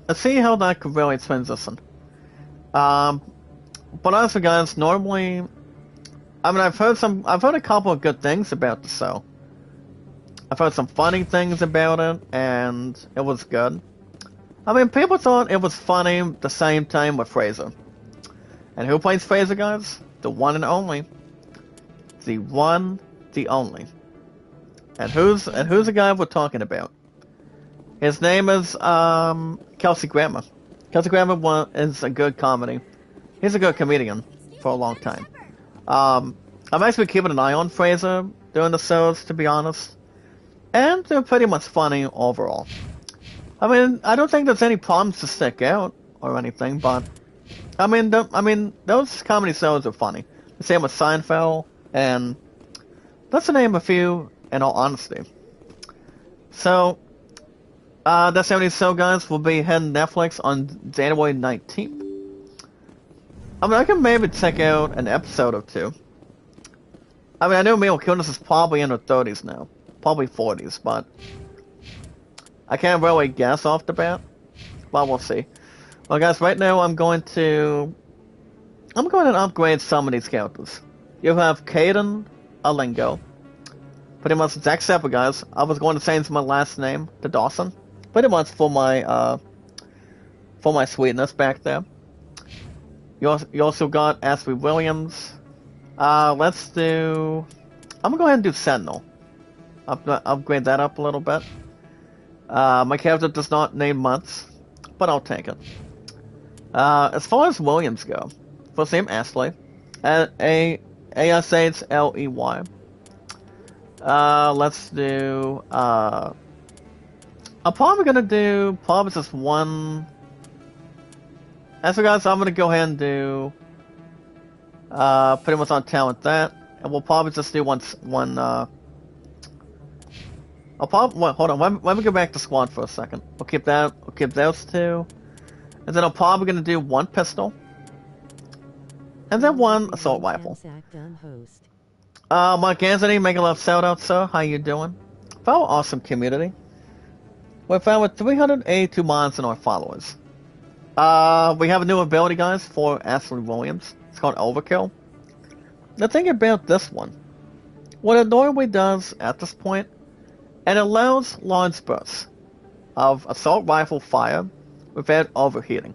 let's see how that could really transition. But honestly, guys, normally, I mean, I've heard a couple of good things about the show. I've heard some funny things about it, and it was good. I mean, people thought it was funny the same time with Fraser. And who plays Fraser, guys? The one and only. The one, the only. And who's the guy we're talking about? His name is Kelsey Grammer. Kelsey Grammer is a good comedy. He's a good comedian for a long time. I'm actually keeping an eye on Fraser during the shows, to be honest. And they're pretty much funny overall. I mean, I don't think there's any problems to stick out or anything, but I mean, those comedy shows are funny. The same with Seinfeld, and that's to name a few, in all honesty. So, that 70s show, guys, will be heading Netflix on January 19th. I mean, I can maybe check out an episode or two. I mean, I know Mila Kunis is probably in her 30s now. Probably 40s, but I can't really guess off the bat. But we'll see. Well, guys, right now I'm going to upgrade some of these characters. You have Caden Alingo. Pretty much Zack Sepper, guys. I was going to change my last name to Dawson. Pretty much for my sweetness back there. You also got Ashley Williams. Let's do... I'm gonna go ahead and do Sentinel. Upgrade that up a little bit. My character does not name months, but I'll take it. As far as Williams go, first name Ashley, A-S-H-L-E-Y. Let's do, I'm probably gonna do, just one. Actually, guys, I'm gonna go ahead and do, pretty much on talent that, and we'll probably just do one, hold on, let me go back to squad for a second. We'll keep those two. And then I'm probably gonna do one pistol. And then one assault rifle. Mike Anthony, make a love shout out, sir. How you doing? Follow awesome community. We're found with 382 mods in our followers. We have a new ability, guys, for Ashley Williams. It's called Overkill. The thing about this one, what it normally does at this point, it allows large bursts of assault rifle fire without overheating.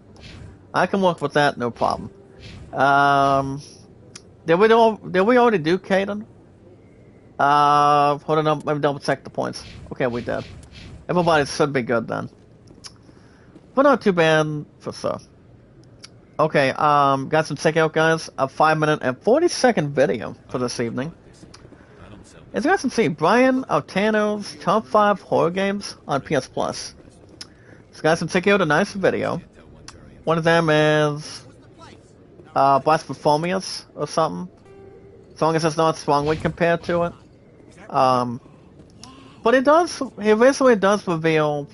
I can work with that, no problem. Did we already do Kaidan? Hold on, let me double check the points. Okay, we did. Everybody should be good then. But not too bad for sure. Okay, got some checkout, guys. A 5-minute and 40-second video for this evening. As you guys can see, Brian Altano's top 5 horror games on PS Plus. So guys can check out a nice video. One of them is Blasphemous or something. As long as it's not strongly compared to it. But he basically does reveal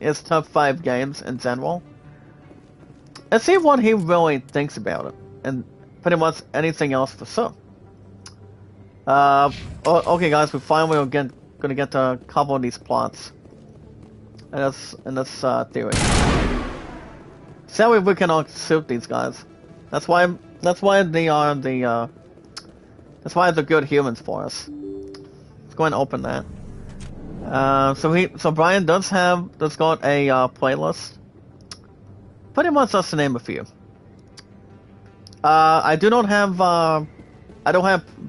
his top 5 games in general. And see what he really thinks about it. And pretty much anything else for sure. Okay guys, we finally are gonna get to a couple of these plots. In this theory. Sadly we cannot suit these guys. That's why they are that's why they're good humans for us. Let's go and open that. So Brian does got a playlist. Pretty much just to name a few. I don't have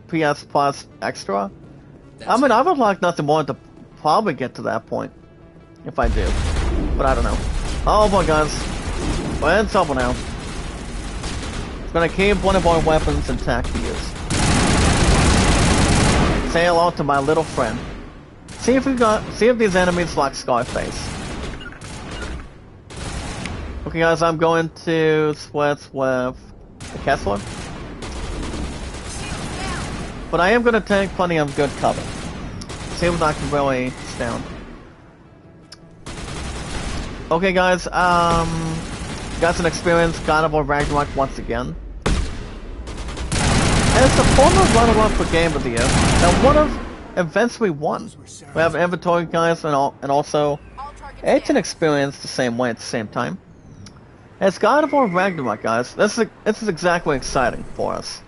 PS Plus Extra. I mean, I would like nothing more to probably get to that point. If I do. But I don't know. Oh boy, guys. We're in trouble now. It's gonna keep one of our weapons intact to use. Say hello to my little friend. See if these enemies like Scarface. Okay guys, I'm going to switch with the Kessler. But I am going to take plenty of good cover. See what I can really stand. Okay guys, got some experience God of War Ragnarok once again. And it's the former runner-up for Game of the Year, and one of events we won. We have inventory guys and also ancient experience the same way at the same time. And it's God of War Ragnarok, guys. This is exactly exciting for us.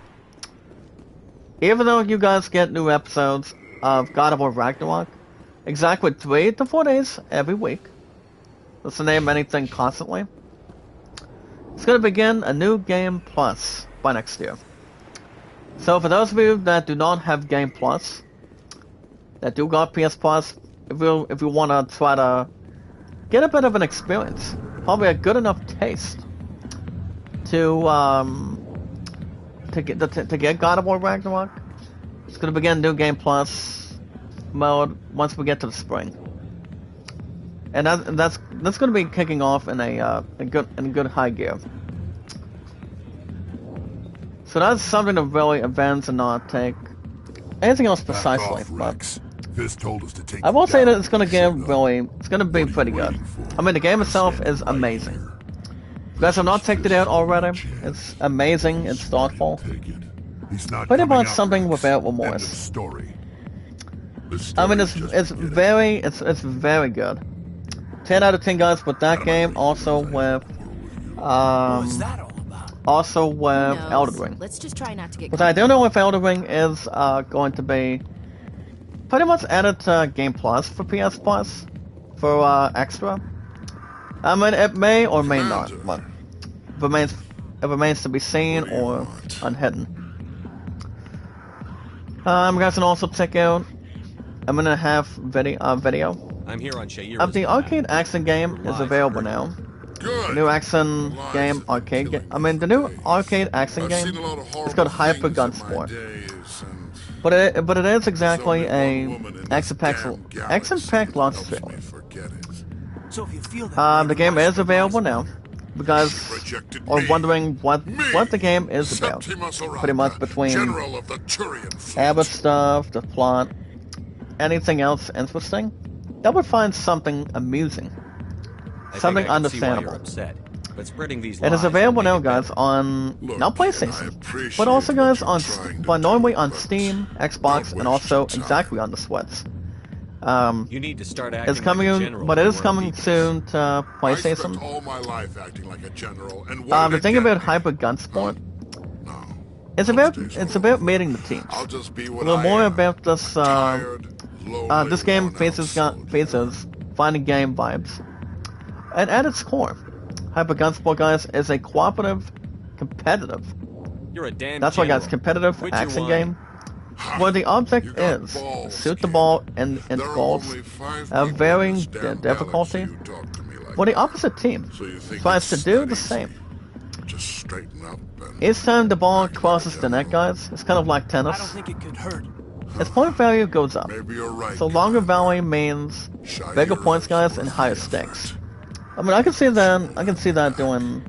Even though you guys get new episodes of God of War Ragnarok, exactly 3 to 4 days every week. That's the name anything constantly. It's going to begin a new Game Plus by next year. So for those of you that do not have Game Plus, that do got PS Plus, if you want to try to get a bit of an experience, probably a good enough taste to get God of War Ragnarok, it's going to begin new Game Plus mode once we get to the spring. And that's going to be kicking off in a good high gear. So that's something to really advance and not take anything else precisely. But I will say that it's going to be pretty good. I mean, the game itself is amazing. If you guys have not checked it out already, it's amazing. It's thoughtful. Pretty much something without remorse. I mean, it's very good. 10 out of 10 guys with that game. Also with Elden Ring. Let's just try not to get. But I don't know if Elden Ring is going to be pretty much added to Game Plus for PS Plus for extra. I mean, it may or may not, but it remains to be seen or unhidden. You guys can also check out a minute and a half video. I'm here on The arcade action game is available now. The new action game, arcade game. I mean, the new arcade action game is called Hyper Gun Sport. But it is exactly a action-packed launch trailer. The game is available now. You guys are wondering what the game is about. Pretty much between Abbott stuff, the plot, anything else interesting, that would find something amusing. Something understandable. It is available now, guys, on not PlayStation, but also, guys, but normally on Steam, Xbox, and also exactly on the Switch. You need to start it's coming, but it is coming soon to PlayStation. The thing about Hyper Gun Sport, it's about meeting the teams. A little more about this. This game faces finding game vibes. And at its core, Hyper Gunsport, guys, is a cooperative, competitive. You're a damn That's why, guys, general. competitive Quit your action whine. game where the object You got is balls, shoot the kid. ball and There are balls only 5 of people varying in this damn difficulty. galaxy who talk to me like Where the that. opposite team So you think tries to it's do that the easy? same. Just straighten up and Each time the ball Back to crosses the the net, general. guys, it's kind of like I tennis. don't think it could hurt. Its point value goes up. maybe you're right. So longer Commander. value means Shire bigger points, is guys, worth and the higher effort. stakes. I mean, I can see that doing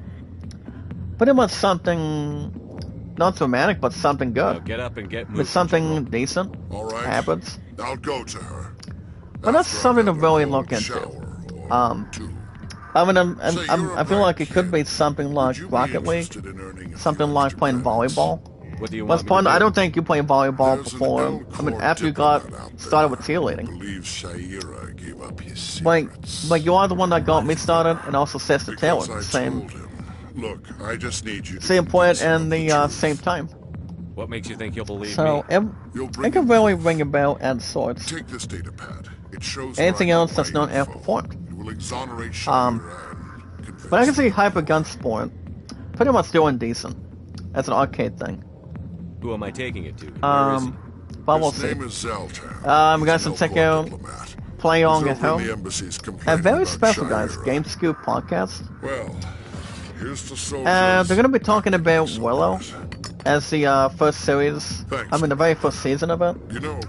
pretty much something not dramatic, but something Now good. get up and get moving. With something decent All right. happens. I'll go to her. But that's After something to I've had a really cold look into. shower or two. I mean, So you're I feel a like it could be bright something Would like you be Rocket League, interested in earning a something few like extra playing credits? volleyball. What do you What's want me fun? to do? I don't think you played volleyball There's an before. adult I mean, court after you diplomat got out there started with who cheerleading. believes Shaira gave up his Like, secrets. you are the one that got me started, and also Sister Taylor. Because I Same, told him, look, I just need you to same point convince him and of the truth. same time. What makes you think you'll believe So me? You'll it bring can it really proof. ring a bell and sorts. Take this data pad. It shows Anything where I else got that's my not info. outperformed. It will exonerate Shaira and convince But I can see him. Hyper Gunsport pretty much doing decent as an arcade thing. Who am I taking it to? Where is he? But we'll His see. name is Zaltan. Guys, He's can an check Elcor out diplomat. Play He's On over at in the Home. embassies A complaining very about special, guys, Shaira. Game Scoop podcast. Well, here's the soldiers. They're going to be talking about Soldiers. Willow as the first series. Thanks. I mean, the very first season of it. You know,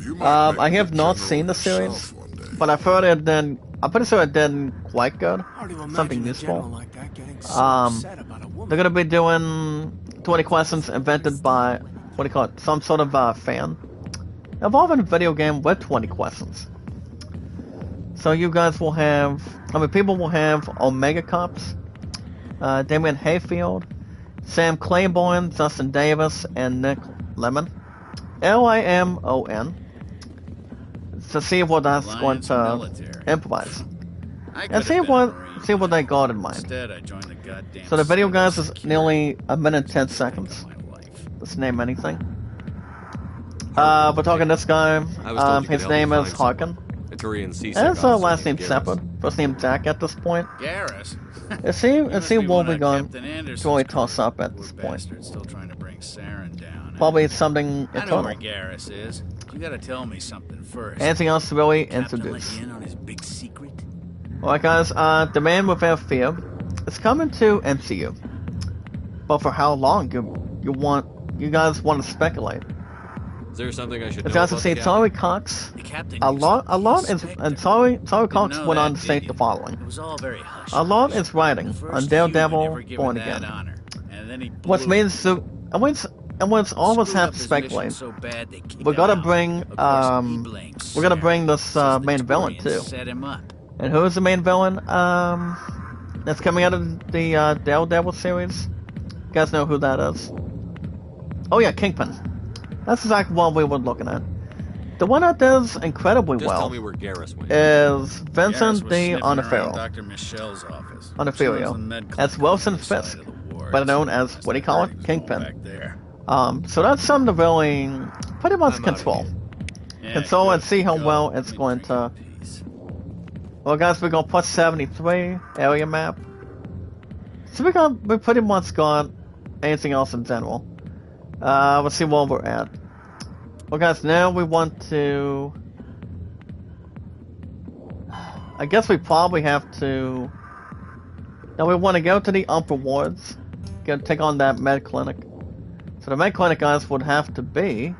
you might make I have the not general seen the yourself series, one day. but I've heard it did. I'm pretty sure it did quite good. Hard to imagine Something a general useful. like that getting so Um, upset about a woman. They're going to be doing 20 questions invented by, what do you call it, some sort of fan. Involving a video game with 20 questions. So you guys will have, people will have Omega Cops, Damian Hayfield, Sam Claiborne, Justin Davis, and Nick Lemon. Limon. To see what that's Alliance going to military. improvise. I And could've see been a what Marine, they got in mind. Instead, I joined the goddamn. So the video, guys, is security nearly a minute 10 seconds. of my life. Let's name anything. We're talking this guy. I was told you could His help me name find is someone. Harkin. A Turian CSEC And his officer last name named Shepard. Garrus. First name Jack at this point. Garrus. Is he Must will be one be of going Captain Anderson's to really crew. toss up at Poor this point. bastard still trying to bring Saren down. Probably something I know eternal. where Garrus is. You gotta tell me something first. Anything else to really Captain let introduce? you in on his big secret? Alright guys, The Man Without Fear is coming to MCU. But for how long you guys want to speculate? Is there something I should know It's also about say the Sorry Cox. The captain A used lot to be is, inspector. and Sorry Cox know went on that, to state did the you? following. It was all very hush. A lot is writing The on first Daredevil human ever given Born that Again. honor. And then he Which blew means it. and what's all of us Screwed have up to his mission speculate. so bad they kicked We're him gonna out. bring Of course, he blames we're gonna Saren. bring this Says the main villain Turians too. Set him up. And who is the main villain? That's coming out of the Daredevil series. You guys know who that is? Oh yeah, Kingpin. That's exactly what we were looking at. The one that does incredibly Just tell well me where Garrus went. is Garrus Vincent was D. sniffing around Onofrio. Dr. Michelle's office. Onofrio. She runs the med clinic That's Wilson on the other side Fisk, of the wards. better known as, what do you call it? He was Kingpin. back there. So that's something to really pretty much I'm outta control. Yeah, Control good. and see how Go. well it's Let me going drink to. in peace. Well, guys, we're going to put 73 area map. So we pretty much got anything else in general. Let's see where we're at. Well, guys, now we want to. I guess we probably have to. Now we want to go to the upper wards. Gonna take on that med clinic. So the med clinic, guys, would have to be.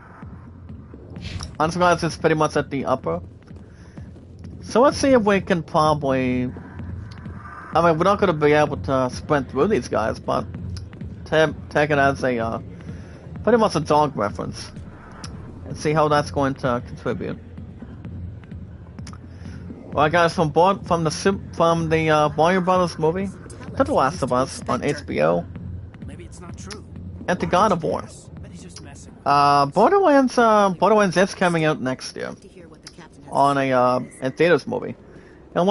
Honestly, guys, it's pretty much at the upper. So let's see if we can probably. I mean, we're not going to be able to sprint through these guys, but take it as a pretty much a dog reference, and see how that's going to contribute. Well, guys, from the Warner Brothers movie to The Last of Us on HBO, Maybe it's not true. and to God of War. But he's just messing. Borderlands is coming out next year To hear what the captain has on a in theaters movie. And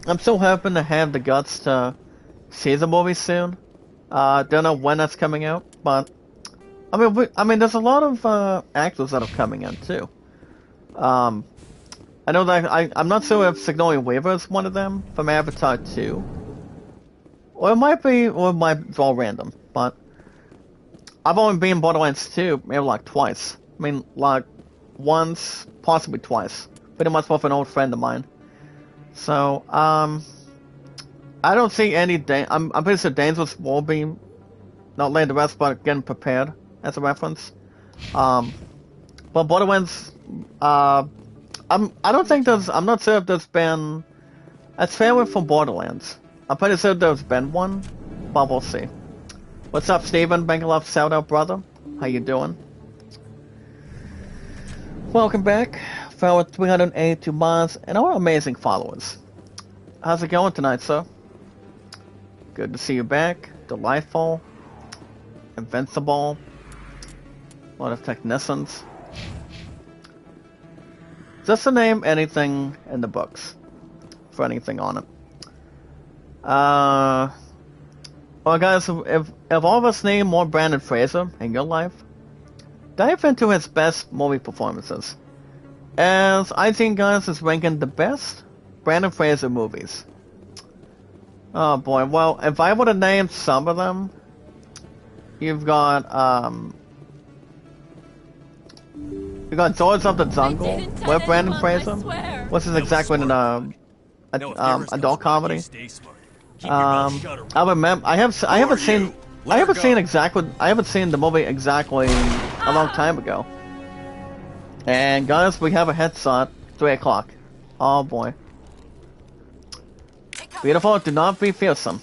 I'm so hoping to have the guts to see the movie soon. Don't know when that's coming out, but I mean, there's a lot of actors that are coming in too. I know that I'm not sure if Sigourney Weaver is one of them from Avatar 2. Or it might be, or it might be all random, but I've only been in Borderlands 2 maybe like twice. I mean, like once, possibly twice. Pretty much with an old friend of mine. So, I don't see any I'm pretty sure Dangerous will be not laying the rest, but getting prepared as a reference. But Borderlands, I'm not sure if there's been a trailer for Borderlands. I'm pretty sure there's been one, but we'll see. What's up, Steven? Bangalore shout out, brother. How you doing? Welcome back for our 382 months and our amazing followers. How's it going tonight, sir? Good to see you back. Delightful. Invincible. A lot of technicians. Just to name anything in the books. For anything on it. Well guys, if all of us name more Brandon Fraser in your life, dive into his best movie performances. As I think guys is ranking the best Brandon Fraser movies. Oh boy, well, if I were to name some of them, you've got Swords of the Jungle with Brandon Fraser, which is exactly an adult comedy. I remember I haven't seen the movie exactly a long time ago. And guys, we have a headshot, 3 o'clock. Oh boy. Beautiful, do not be fearsome.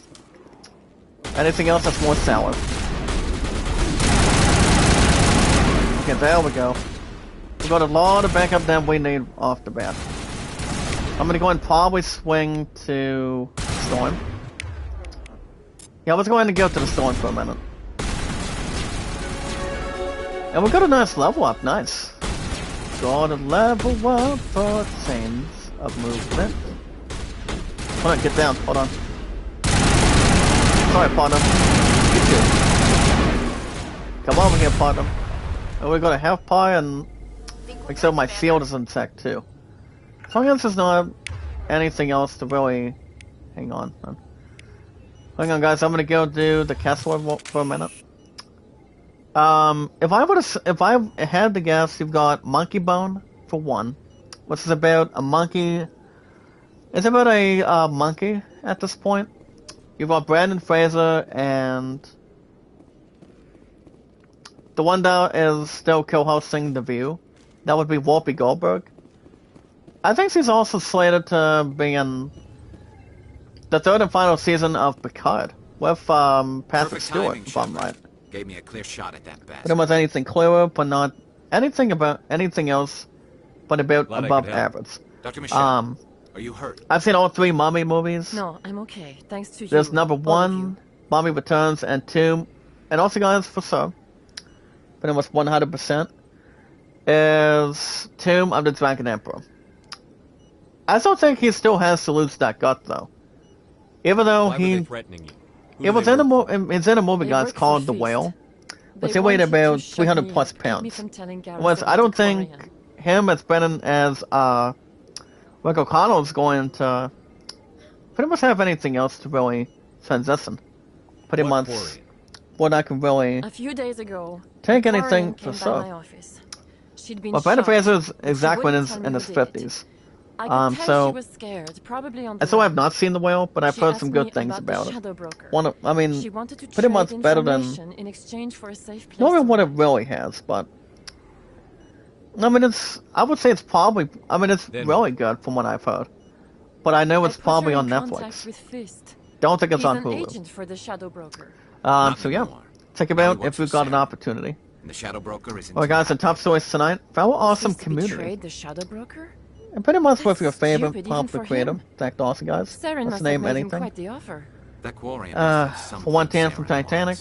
Anything else that's more sour. Okay, there we go. We got a lot of backup than we need off the bat. I'm gonna go and probably swing to Storm. Yeah, let's go ahead and go to the Storm for a minute. And we got a nice level up, nice. Got a level up for chains of movement. Hold on, get down, hold on. Sorry, partner. You too. Come over here, partner. And we got a half pie and make sure my shield is intact too. As long as there's not anything else to really... Hang on, man. Hang on guys, I'm gonna go do the castle for a minute. If I had to guess, you've got Monkey Bone for one, which is about a monkey. It's about a monkey at this point. You've got Brandon Fraser and the one that is still co-hosting The View. That would be Whoopi Goldberg. I think she's also slated to be in the third and final season of Picard with Patrick Stewart, if I'm right. Gave me a clear shot at that bastard. Pretty much anything clearer, but not anything about anything else, but about above average. Dr. Michelle, are you hurt? I've seen all 3 Mummy movies. No, I'm okay. Thanks to you. There's number 1, Mummy Returns, and 2, and also guys for sure, pretty much 100%, is Tomb of the Dragon Emperor. I still think he still has to lose that gut though. Even though it's in a movie guys called The Whale, but they weighed about 300 plus pounds. Whereas I don't think him as Brennan as Rick O'Connell is going to pretty much have anything else to really transition. Pretty much what I can really a few days ago, take anything for sure. But Brendan Fraser is exactly in his 50s. So she was scared, probably on I still have not seen The Whale, but I've heard some good things about it. Pretty much better than not even what it really has, but I mean I would say it's probably it's really good from what I've heard. But I know it's probably on Netflix. Don't think it's on Hulu. So yeah, check it out if you've got an opportunity. Alright guys, the top stories tonight. For our awesome community. And pretty much with your favorite popular creator, Zach Dawson, guys. Let's name anything. For 110 from Titanic,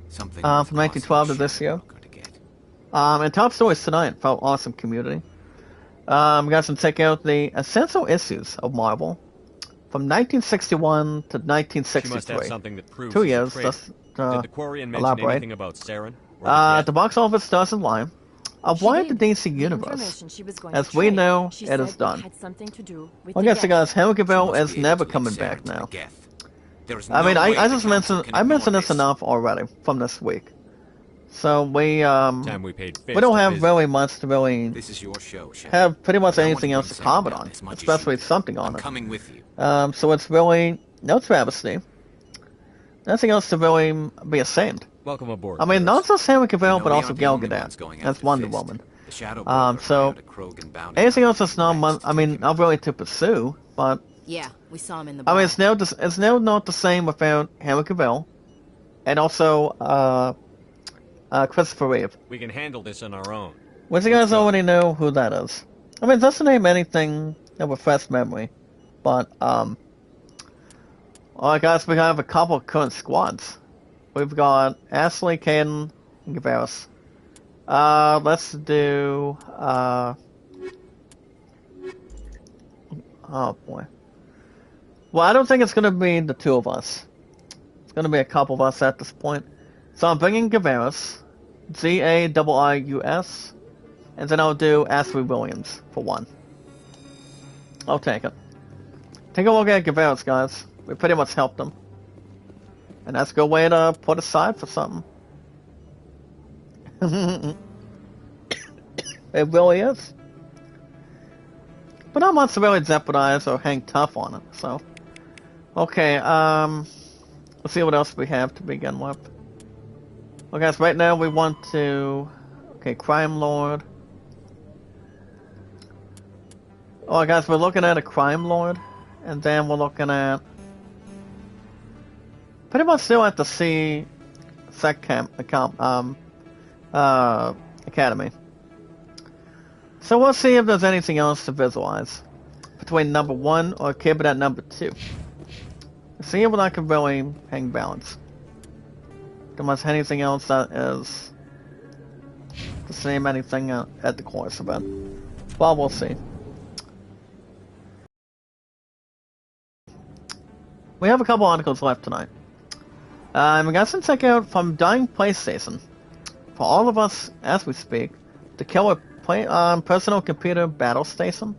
from 1912 to this year. And top stories tonight for our awesome community. We got some check out the essential issues of Marvel from 1961 to 1963. 2 years. Just Did the Quarian mention anything about Saren? The box office doesn't lie. avoid the DC The universe. information she was going As to we trade, know, she it said is done. had something to do with Well, the guys, guys, Henry Cavill Must is be able never to coming link Sarah back to now. Geth. There is I mean, no way I the just council mentioned can I mentioned ignore this enough already from this week. So Time we paid we don't have really much to really This is your show, Shepard. have pretty much But I want anything to else bring to Sam comment down on, as much as especially you can. something on I'm it. coming with you. So it's really no travesty. Nothing else to really be ashamed. Welcome aboard. I mean, not Nurse. just Henry Cavill, You know, but we also aren't the Gal only ones Gadot going as after Wonder Fist. Woman. The Shadow Brother So hired a Krogan bounty anything hunter else that's not from much. Rex to I take mean, him not out. really to pursue, but Yeah, we saw him in the I bar. mean, it's now not the same without Henry Cavill, and also Christopher Reeve. We can handle this on our own. Which you Let's guys go. already know who that is. I mean, it doesn't name anything of a fresh memory, but well, guys, we have a couple of current squads. We've got Ashley, Caden, and Gavaris. Let's do oh boy. Well, I don't think it's gonna be the two of us. It's gonna be a couple of us at this point. So I'm bringing Gavaris, Ziius, and then I'll do Ashley Williams for one. I'll take it. Take a look at Gavaris, guys. We pretty much helped him. And that's a good way to put aside for something. It really is. But not much to really jeopardize or hang tough on it, so. Okay, let's see what else we have to begin with. Well, guys, right now we want to... Okay, Crime Lord. Oh, guys, we're looking at a Crime Lord. And then we're looking at... Pretty much still at the Academy. So we'll see if there's anything else to visualize. Between number 1 or keep it at number 2. See if I can really hang balance. Unless anything else that is the same anything at the course of it. Well, we'll see. We have a couple articles left tonight. We got some check out from Dying PlayStation. For all of us, as we speak, to kill a personal computer battle station.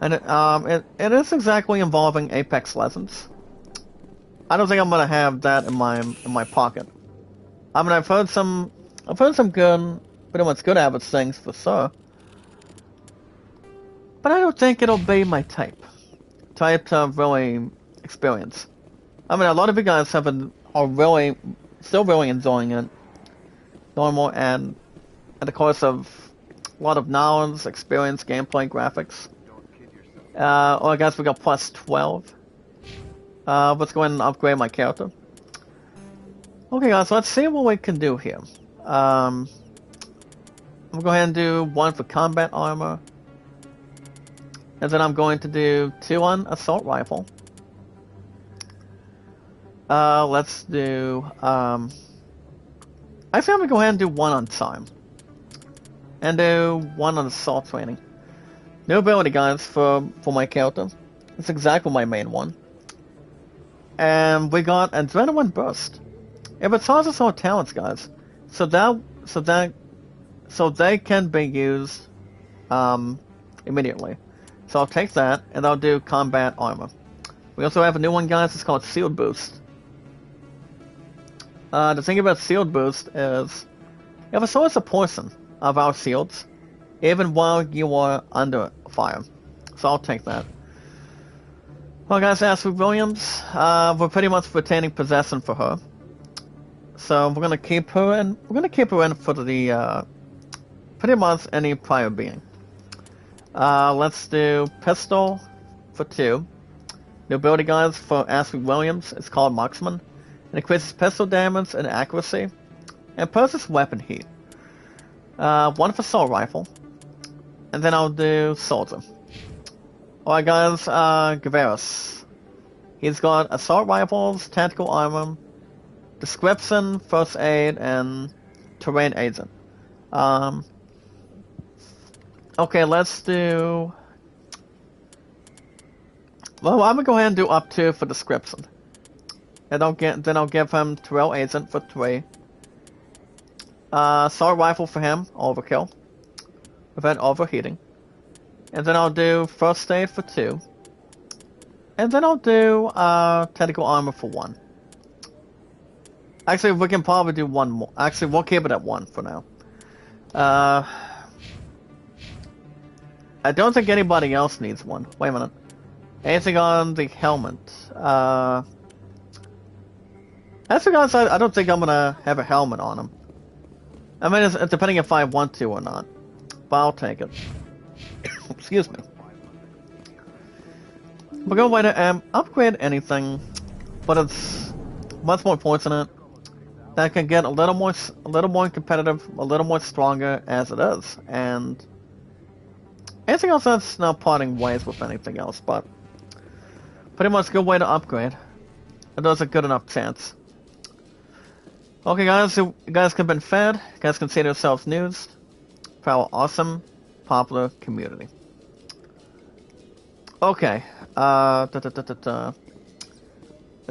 And it is exactly involving Apex Legends. I don't think I'm gonna have that in my pocket. I mean, I've heard some good, pretty much good average things for sure. But I don't think it'll be my type to really experience. I mean, a lot of you guys are still really enjoying it. Normal and in the course of a lot of knowledge, experience, gameplay, graphics. I guess we got plus 12. Let's go ahead and upgrade my character. Okay, guys, let's see what we can do here. I'm going to go ahead and do 1 for combat armor. And then I'm going to do 2 on assault rifle. Let's do, actually I'm going to go ahead and do 1 on time. And do 1 on assault training. New ability, guys, for my character. It's exactly my main one. And we got Adrenaline Burst. It recharges our talents, guys. So they can be used immediately. So I'll take that, and I'll do combat armor. We also have a new one, guys. It's called Shield Boost. The thing about Shield Boost is it restores a portion of our shields, even while you are under fire. So I'll take that. Well, guys, Ashley Williams, we're pretty much retaining possession for her. So we're gonna keep her in. We're gonna keep her in for the pretty much any prior being. Let's do pistol for 2. New ability, guys, for Ashley Williams. It's called Marksman. It increases pistol damage and accuracy, and poses weapon heat. 1 for assault rifle, and then I'll do soldier. Alright, guys, Gavaris. He's got assault rifles, tactical armor, description, first aid, and terrain agent. Okay, let's do... Well, I'm gonna go ahead and do up 2 for description. And then I'll give him Terrell Agent for 3. Assault rifle for him, overkill. Prevent overheating. And then I'll do first aid for 2. And then I'll do tactical armor for 1. Actually, we can probably do 1 more. Actually, we'll keep it at 1 for now. I don't think anybody else needs 1. Wait a minute. Anything on the helmet? Actually, guys, I don't think I'm gonna have a helmet on him. I mean, it's depending if I want to or not. But I'll take it. Excuse me. We're going to wait to upgrade anything, but it's much more fortunate that can get a little more competitive, a little more stronger as it is, and anything else that's not parting ways with anything else. But pretty much a good way to upgrade. It does a good enough chance. Okay, guys, you guys have been fed. You guys can see yourselves news for our awesome, popular community. Okay. As you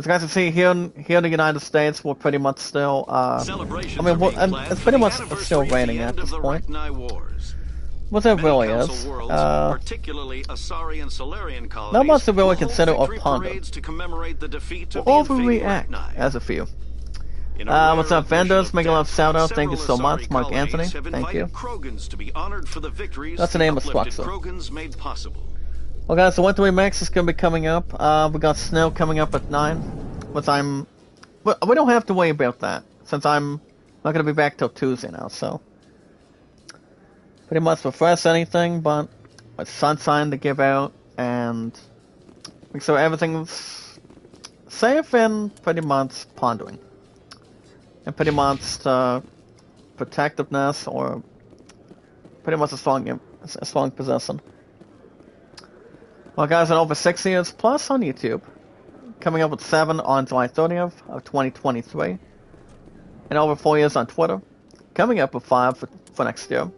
guys can see here in the United States, we're pretty much still. I mean, it's pretty much still raining at this point. What it really is. Not much to really consider or ponder. We'll overreact as a few. What's up, vendors? Making a lot of shout-outs. Thank you so much, Mark Anthony. Thank you. That's the name of Struxer. Well, guys, the Winter Max is going to be coming up. We got snow coming up at 9, which we don't have to worry about that, since I'm not going to be back till Tuesday now, so. Pretty much refresh anything, but with sunshine to give out, and so everything's safe and pretty much pondering. And pretty much protectiveness, or pretty much a strong possession. Well, guys, in over 6 years plus on YouTube, coming up with 7 on July 30th of 2023, and over 4 years on Twitter, coming up with 5 for next year.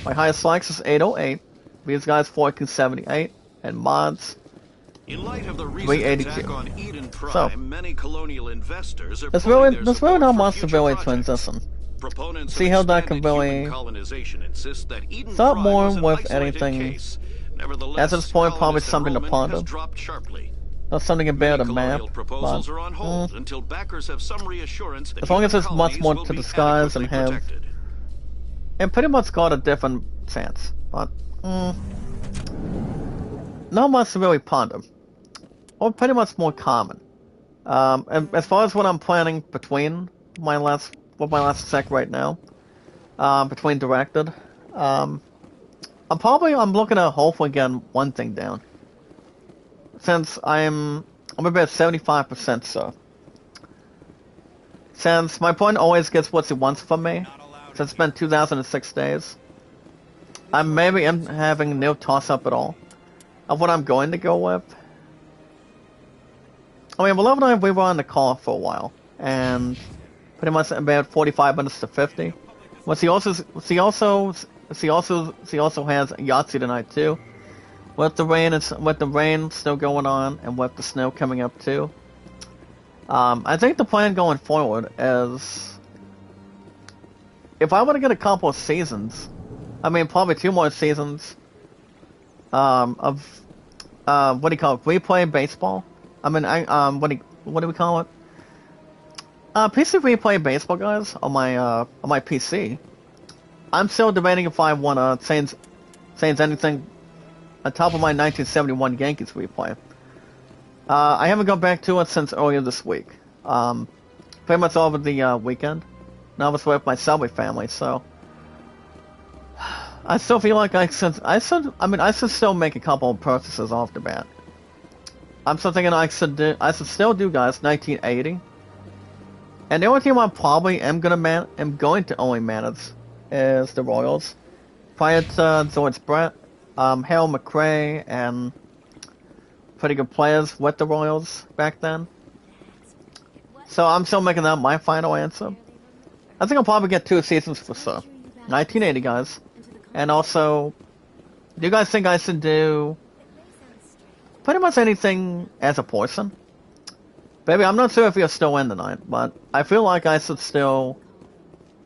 My highest likes is 808, these guys 1478, and mods in light of the 382. On Eden Prime, so, many colonial investors are there's really not much to really transition. See how that can really start more with anything. At this point, probably something to ponder. Not something about a map, but as long as there's much more to disguise and have, and pretty much got a different chance, but not much to really ponder, or pretty much more common. And as far as what I'm planning between my last sec right now, between directed, I'm looking at hopefully getting one thing down. Since I'm about 75% so. Since my point always gets what it wants from me, since it's been 2006 days, I maybe am having no toss-up at all of what I'm going to go with. I mean, Beloved and I, we were on the call for a while, and pretty much about 45 minutes to 50. But she also has Yahtzee tonight too. With the rain still going on, and with the snow coming up too. I think the plan going forward is, if I want to get a couple of seasons, I mean probably 2 more seasons, of what do you call it? Replay baseball. I mean, what do we call it? PC replay baseball, guys, on my PC. I'm still debating if I want to change anything on top of my 1971 Yankees replay. I haven't gone back to it since earlier this week. Pretty much over the weekend. And I was with my Subway family, so I still feel like I should still make a couple of purchases off the bat. I'm still thinking I should still do, guys, 1980. And the only team I probably am going to only manage is the Royals. Prior to George Brett, Hale McRae, and pretty good players with the Royals back then. So I'm still making that my final answer. I think I'll probably get 2 seasons for sure. 1980, guys. And also, do you guys think I should do pretty much anything as a person? Baby, I'm not sure if you're still in tonight, but I feel like I should still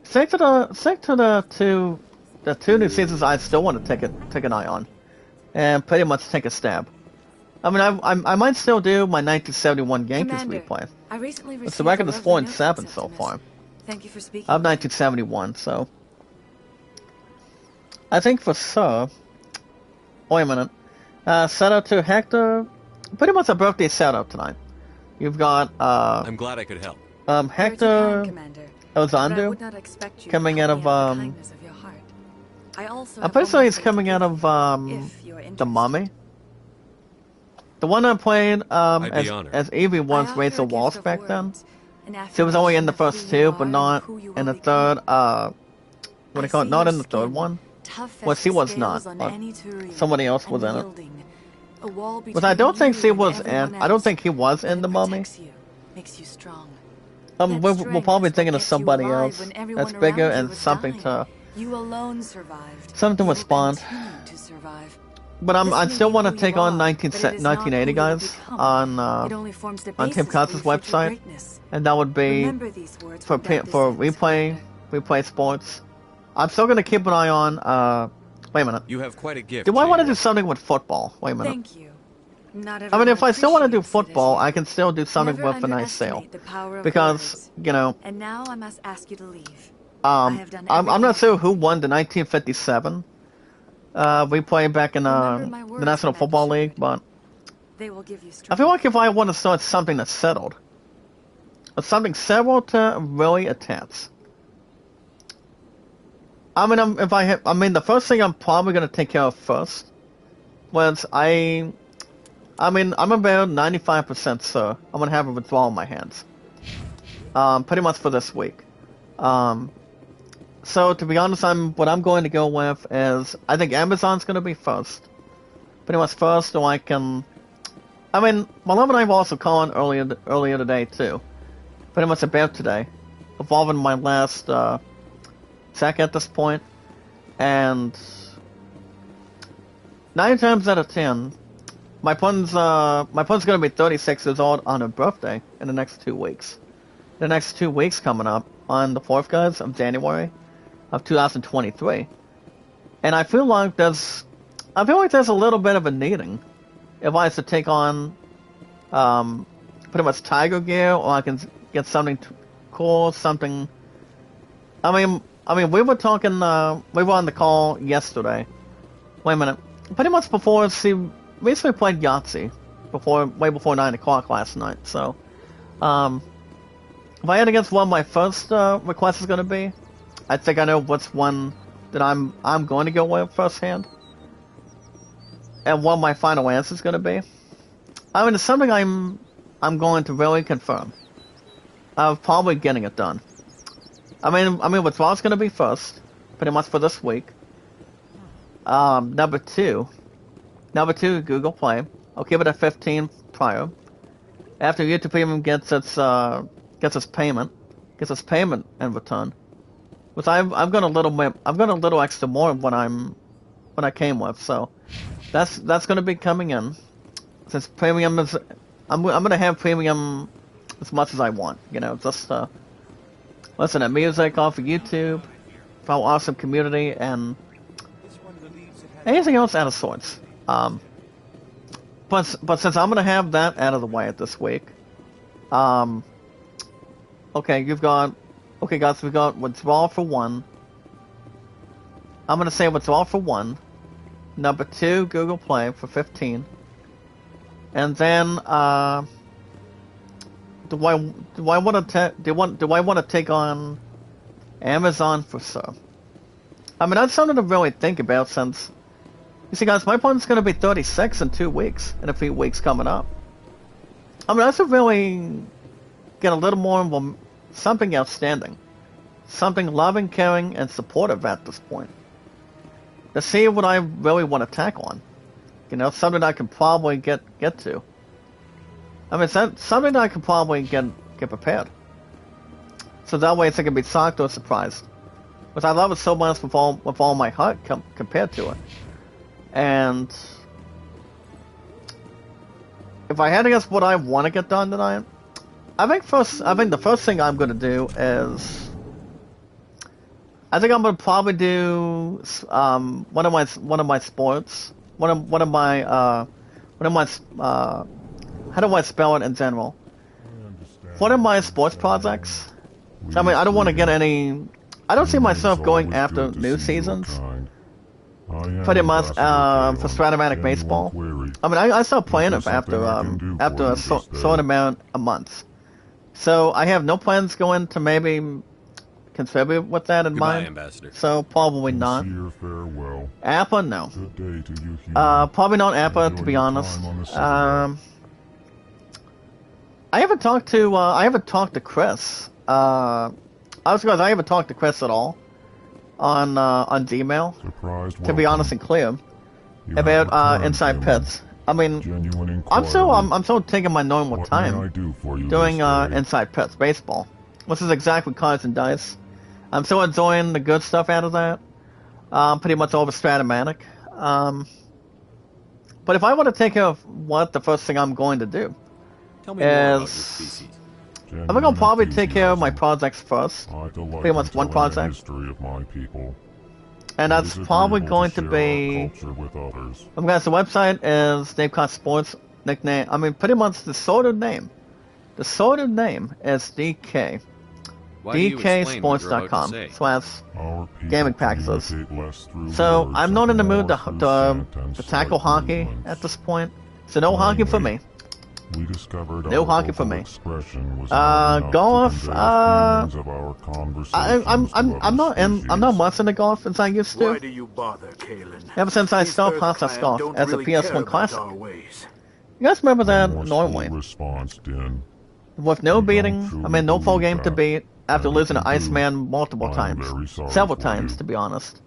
stick to the two new seasons I still want to take an eye on, and pretty much take a stab. I mean, I might still do my 1971 Yankees Commander, replay. I recently received The record a is lovely 4-7 note from so Septimus. far. Thank you for speaking. Of 1971, so I think for sure. Wait a minute. Shout out to Hector. Pretty much a birthday shout out tonight. You've got I'm glad I could help. You're too Hector kind, Commander, but I Ozandu would not expect you coming to out help of me out of the kindness of your heart. I also I'm have pretty one sure more he's favor coming to out give of you, if you're The interested. Mummy. The one I played I'd be as honored. Evie I once offer Rachel a gift Walsh of back then. words, an She was only in the affirmation of first who you two, but are not and who you in will the third. become. What do I you call it? see Not your in the third skin, one. tough Well, as she the was scales not, on but any Turian, somebody else was in it. unyielding. A wall But I between don't think you she and was everyone in. I don't else, think he was but in it The Mummy. protects you, makes you strong. We're That probably strength is what thinking of kept you somebody alive else when everyone that's bigger around you and was something dying. to. You alone survived. Something You with will Spawn. continue to survive. But I This may still be want to who take you on are, 19, but it is not 1980 who you will guys become. on It only forms the Tim basis for Cox's your future website, greatness. and that would be Remember these words for without for dissent, replay Commander. sports. I'm still gonna keep an eye on. Wait a minute. You have quite a gift. Do I want to Janeway. do something with football? Wait a minute. Thank you. Not I mean, if I still want to do appreciates it as football, you I do. can still do something Never with a nice sale. underestimate the power of Because, words. you know, And now I must ask you to leave. I have done I'm everything not I sure can who do. won the 1957 replay back in Remember my the words, National Commander Football League, Shepard. but They will give you I strength. feel like if I want to start something that's settled, or something settled to really attach. I mean, the first thing I'm probably gonna take care of first was I'm about 95% sure I'm gonna have a withdrawal in my hands. Pretty much for this week. So to be honest, what I'm going to go with is I think Amazon's gonna be first. Pretty much first, so I can. I mean, my love and I were also calling earlier today too. Pretty much about today, involving my last check at this point, and 9 times out of 10, my pun's gonna be 36 years old on her birthday in the next 2 weeks. The next 2 weeks coming up on the 4th, guys, of January of 2023, and I feel like there's a little bit of a needing if I was to take on pretty much Tiger gear, or I can get something cool, something. I mean, we were talking. We were on the call yesterday. Wait a minute. Pretty much before she recently played Yahtzee, way before 9 o'clock last night. So, if I had to guess what my first request is going to be, I think I know what's one that I'm going to go with firsthand, and what my final answer is going to be. I mean, it's something I'm going to really confirm. Of probably getting it done. I mean, withdrawal's going to be first, pretty much for this week. Number two, Google Play. I'll keep it at 15 prior. After YouTube Premium gets its payment in return, which I've got a little extra more when I came with, so that's going to be coming in. Since premium is, I'm going to have premium as much as I want, you know, just listen to music off of YouTube, follow awesome community, and anything else out of sorts. But since I'm gonna have that out of the way this week, okay, guys, we've got withdrawal for 1. I'm gonna say withdrawal for 1. Number 2, Google Play for 15. And then, do I want to take on Amazon for sure? I mean, that's something to really think about, since you see, guys, my opponent's going to be 36 in 2 weeks, in a few weeks coming up. I mean, I should really get a little more of something outstanding, something loving, caring, and supportive at this point, to see what I really want to tack on. You know, something I can probably get to. I mean, something that I can probably get prepared. So that way, it's going to be shocked or surprised. Because I love it so much with all my heart compared to it. And if I had to guess what I want to get done tonight, I think the first thing I'm going to do is I think I'm gonna probably do one of my sports, one of my how do I spell it in general? One of my sports projects. I mean, I don't want to get any. I don't see myself going after new seasons. Pretty much for Stratomatic Baseball. I mean, I stopped playing it after a short amount of months. So I have no plans going to maybe contribute with that in Goodbye, mind. Ambassador. So probably not. Farewell. Appa, no. Good day to you here. Probably not Appa, to be honest. I haven't talked to Chris. I haven't talked to Chris at all on Gmail. Surprised To be welcome. honest and clear You about have returned, Inside Taylor. Pits. I mean, Genuine I'm inquiry. still taking my normal What may I time do for you doing this day? Inside Pits baseball, which is exactly cards and dice. I'm still enjoying the good stuff out of that. Pretty much all the Stratomatic. But if I want to take care of what the first thing I'm going to do, Tell me more about your is species. I'm gonna probably take care of my projects first, I delight pretty much in one telling the project. history of my people. And that's It is probably agreeable going to share our be. culture with others. Guys, the website is Dave Cott Sports nickname. I mean, pretty much the sort of name. The sort of name is DK. Why do you explain what you're about to DKSports.com say? / Our people gaming packages. communicate less through So words I'm not in the and mood more to through scent and to tackle slight hockey movements. at this point. So no hockey for me. We discovered No our hockey for vocal me. expression was not enough to golf, convey the feelings of our conversations I'm to other I'm not species. much into golf as I used Why to. do you bother, Kalen? Ever since I These stopped Earth Process Clan Golf don't as a really care PS1 about Classic. our ways. You guys remember that Forceful normally. response, Din. With no You don't beating, truly I mean no full believe game to that. beat after And losing to if you do, Iceman multiple I'm times. very sorry Several for times, you. to be honest.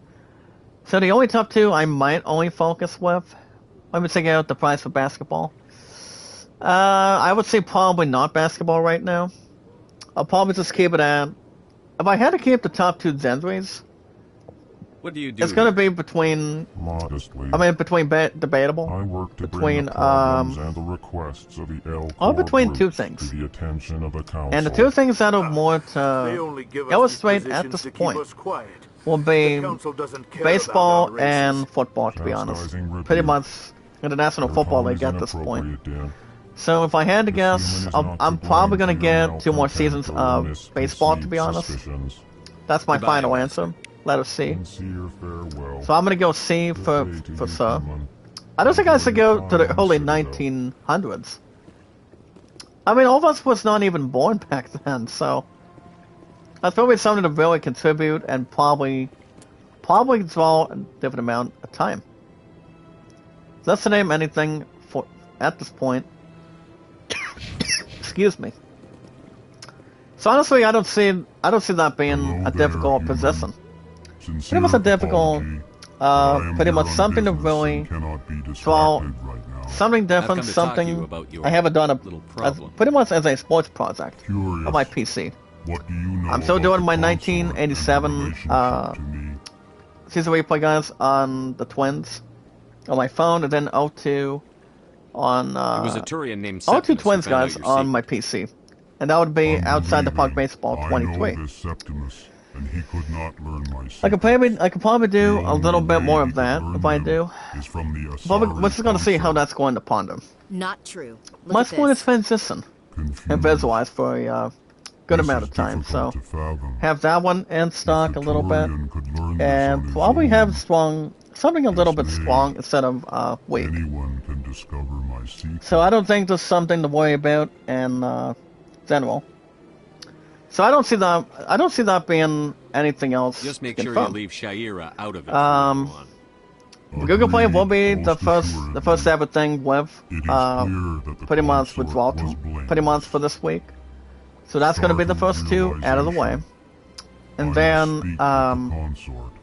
So the only top two I might only focus with, let me check out the price for basketball. I would say probably not basketball right now. I'll probably just keep it at, if I had to keep the top two Zendries, What do you do? it's gonna here? be between, Modestly, debatable. I work to between, bring the problems and the requests of the Elcor or between group two things. to the attention of the council. And the two things that are more They to only give us illustrate these at positions this to keep point us quiet. will be The council doesn't care baseball about our races. and football, to be honest. Chastising rebuke. Pretty much International Your Football tone League is at this point. inappropriate, Din. So if I had to The guess, human is I'm not to probably blame gonna for your get 2 more malcontent seasons or of baseball, to be misconceived honest. suspicions. That's my Goodbye, final Ambassador. answer. Letter C. Sincere farewell. So I'm gonna go C Good for day to you, sir. Demon. I don't think I should go to the Time early Citadel. 1900s. I mean, all of us was not even born back then, so that's probably something to really contribute and probably draw a different amount of time. Let's name anything for at this point. Excuse me. So honestly, I don't see that being Hello a there, difficult human. position. Sincere It was a difficult, apology. I am pretty here much on something to business really and cannot be draw distracted right now. something I've different, come to talk to you something about your I haven't done little problem. pretty much as a sports project Curious. on my PC. What do you know I'm still about doing the my consort and 1987, your relationship to me? Season replay guys on the Twins on my phone, and then O2 on It was a Turian named O2 Septimus who Twins found out guys your on secret. my PC, and that would be Outside the Park Baseball I 23. know this Septimus, and he could not learn my I could probably do The a little only bit way more he of could that learn if I them do. is from the But Asari we're just gonna see how consort. that's going to ponder. Not true. Look My at sport is this. transition and Confused. visualize for a good This amount is of time, so difficult to fathom. have that one in stock If a the little bit, Turian could learn this on and his probably own, have something a little bit Yes, strong instead of weak. anyone can discover my secret. So I don't think there's something to worry about in general. So I don't see that being anything else. Just make sure you confirmed. leave Shaira out of it. Um, from now on. Google Play will be Agreed, the most first assuredly. ever thing with It is clear that the pretty much consort withdrawal, was blamed. pretty much for this week. So that's going to be the first two out of the way, and I then will speak with the consort.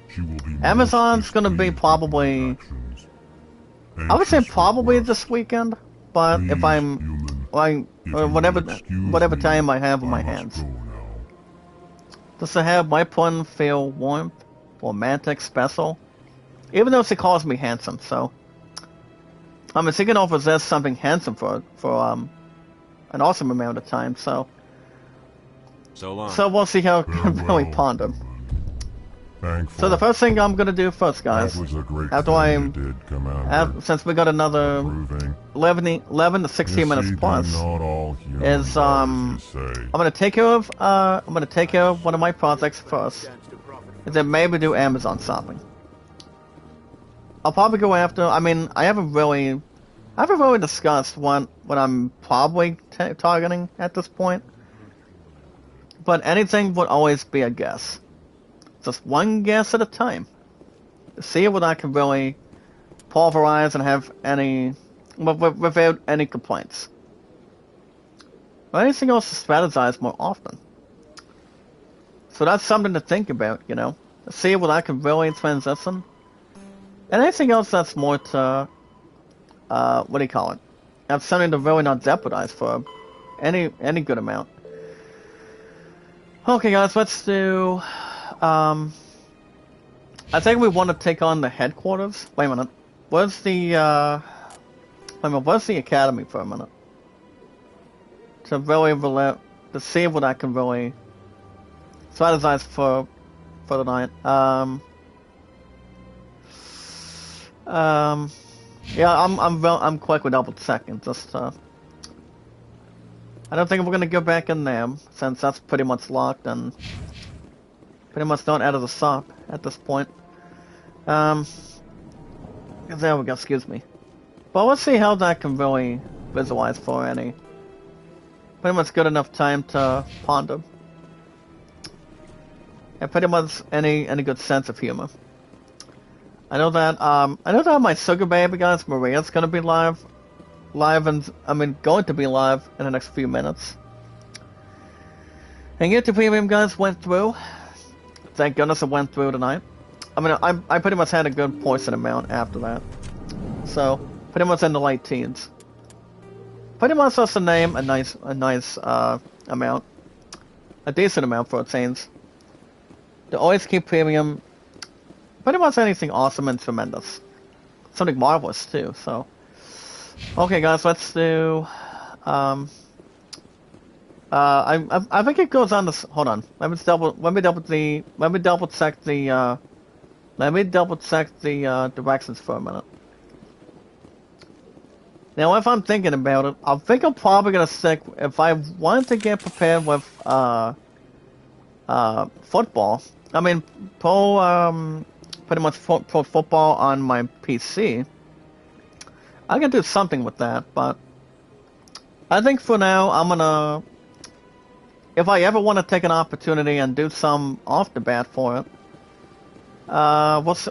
She will be most Amazon's going to be displeased with probably. my actions. I would say Anxious probably request. this weekend, but if Please, I'm human, like if or you whatever will excuse whatever me, time I have in my I must hands, go now. just to have my pun feel warmth, romantic, special, even though she calls me handsome. So I mean, she can possess something handsome for an awesome amount of time. So So long. we'll see how I can really Farewell, ponder. human. Thankful. So the first thing I'm gonna do first, guys, That was a great after thing you did come out since we got another proving. 11 to 16 minutes plus, Not all humans is are, as you say. I'm gonna take care of one of my projects first, and then maybe do Amazon shopping. I'll probably go after. I mean, I haven't really discussed what I'm probably targeting at this point. But anything would always be a guess. Just one guess at a time. See what I can really pulverize and have without any complaints. Or anything else to strategize more often. So that's something to think about, you know. See what I can really transition. And anything else that's more to, what do you call it? Have something to really not jeopardize for any good amount. Okay, guys, let's do. I think we want to take on the headquarters. Wait a minute. Where's the academy for a minute? To to see what I can really strategize for the night. Yeah, I'm quick with double checking. Just I don't think we're gonna go back in there since that's pretty much locked and pretty much not out of the shop at this point. There we go. Excuse me. But let's see how that can really visualize for any pretty much good enough time to ponder. And pretty much any good sense of humor. I know that my sugar baby, guys, Maria's gonna be live, and going to be live in the next few minutes. And YouTube Premium, guys, went through. Thank goodness it went through tonight. I pretty much had a good portion amount after that, so pretty much in the late teens. Pretty much just to name a nice amount, a decent amount for a change. To always keep Premium. Pretty much anything awesome and tremendous. Something marvelous too, so. Okay guys, let's do I think it goes on this. Hold on. Let me double check the directions for a minute. Now if I'm thinking about it, I think I'm probably gonna stick if I want to get prepared with football. Pretty much pro football on my PC. I can do something with that, but I think for now I'm gonna. If I ever want to take an opportunity and do some off the bat for it,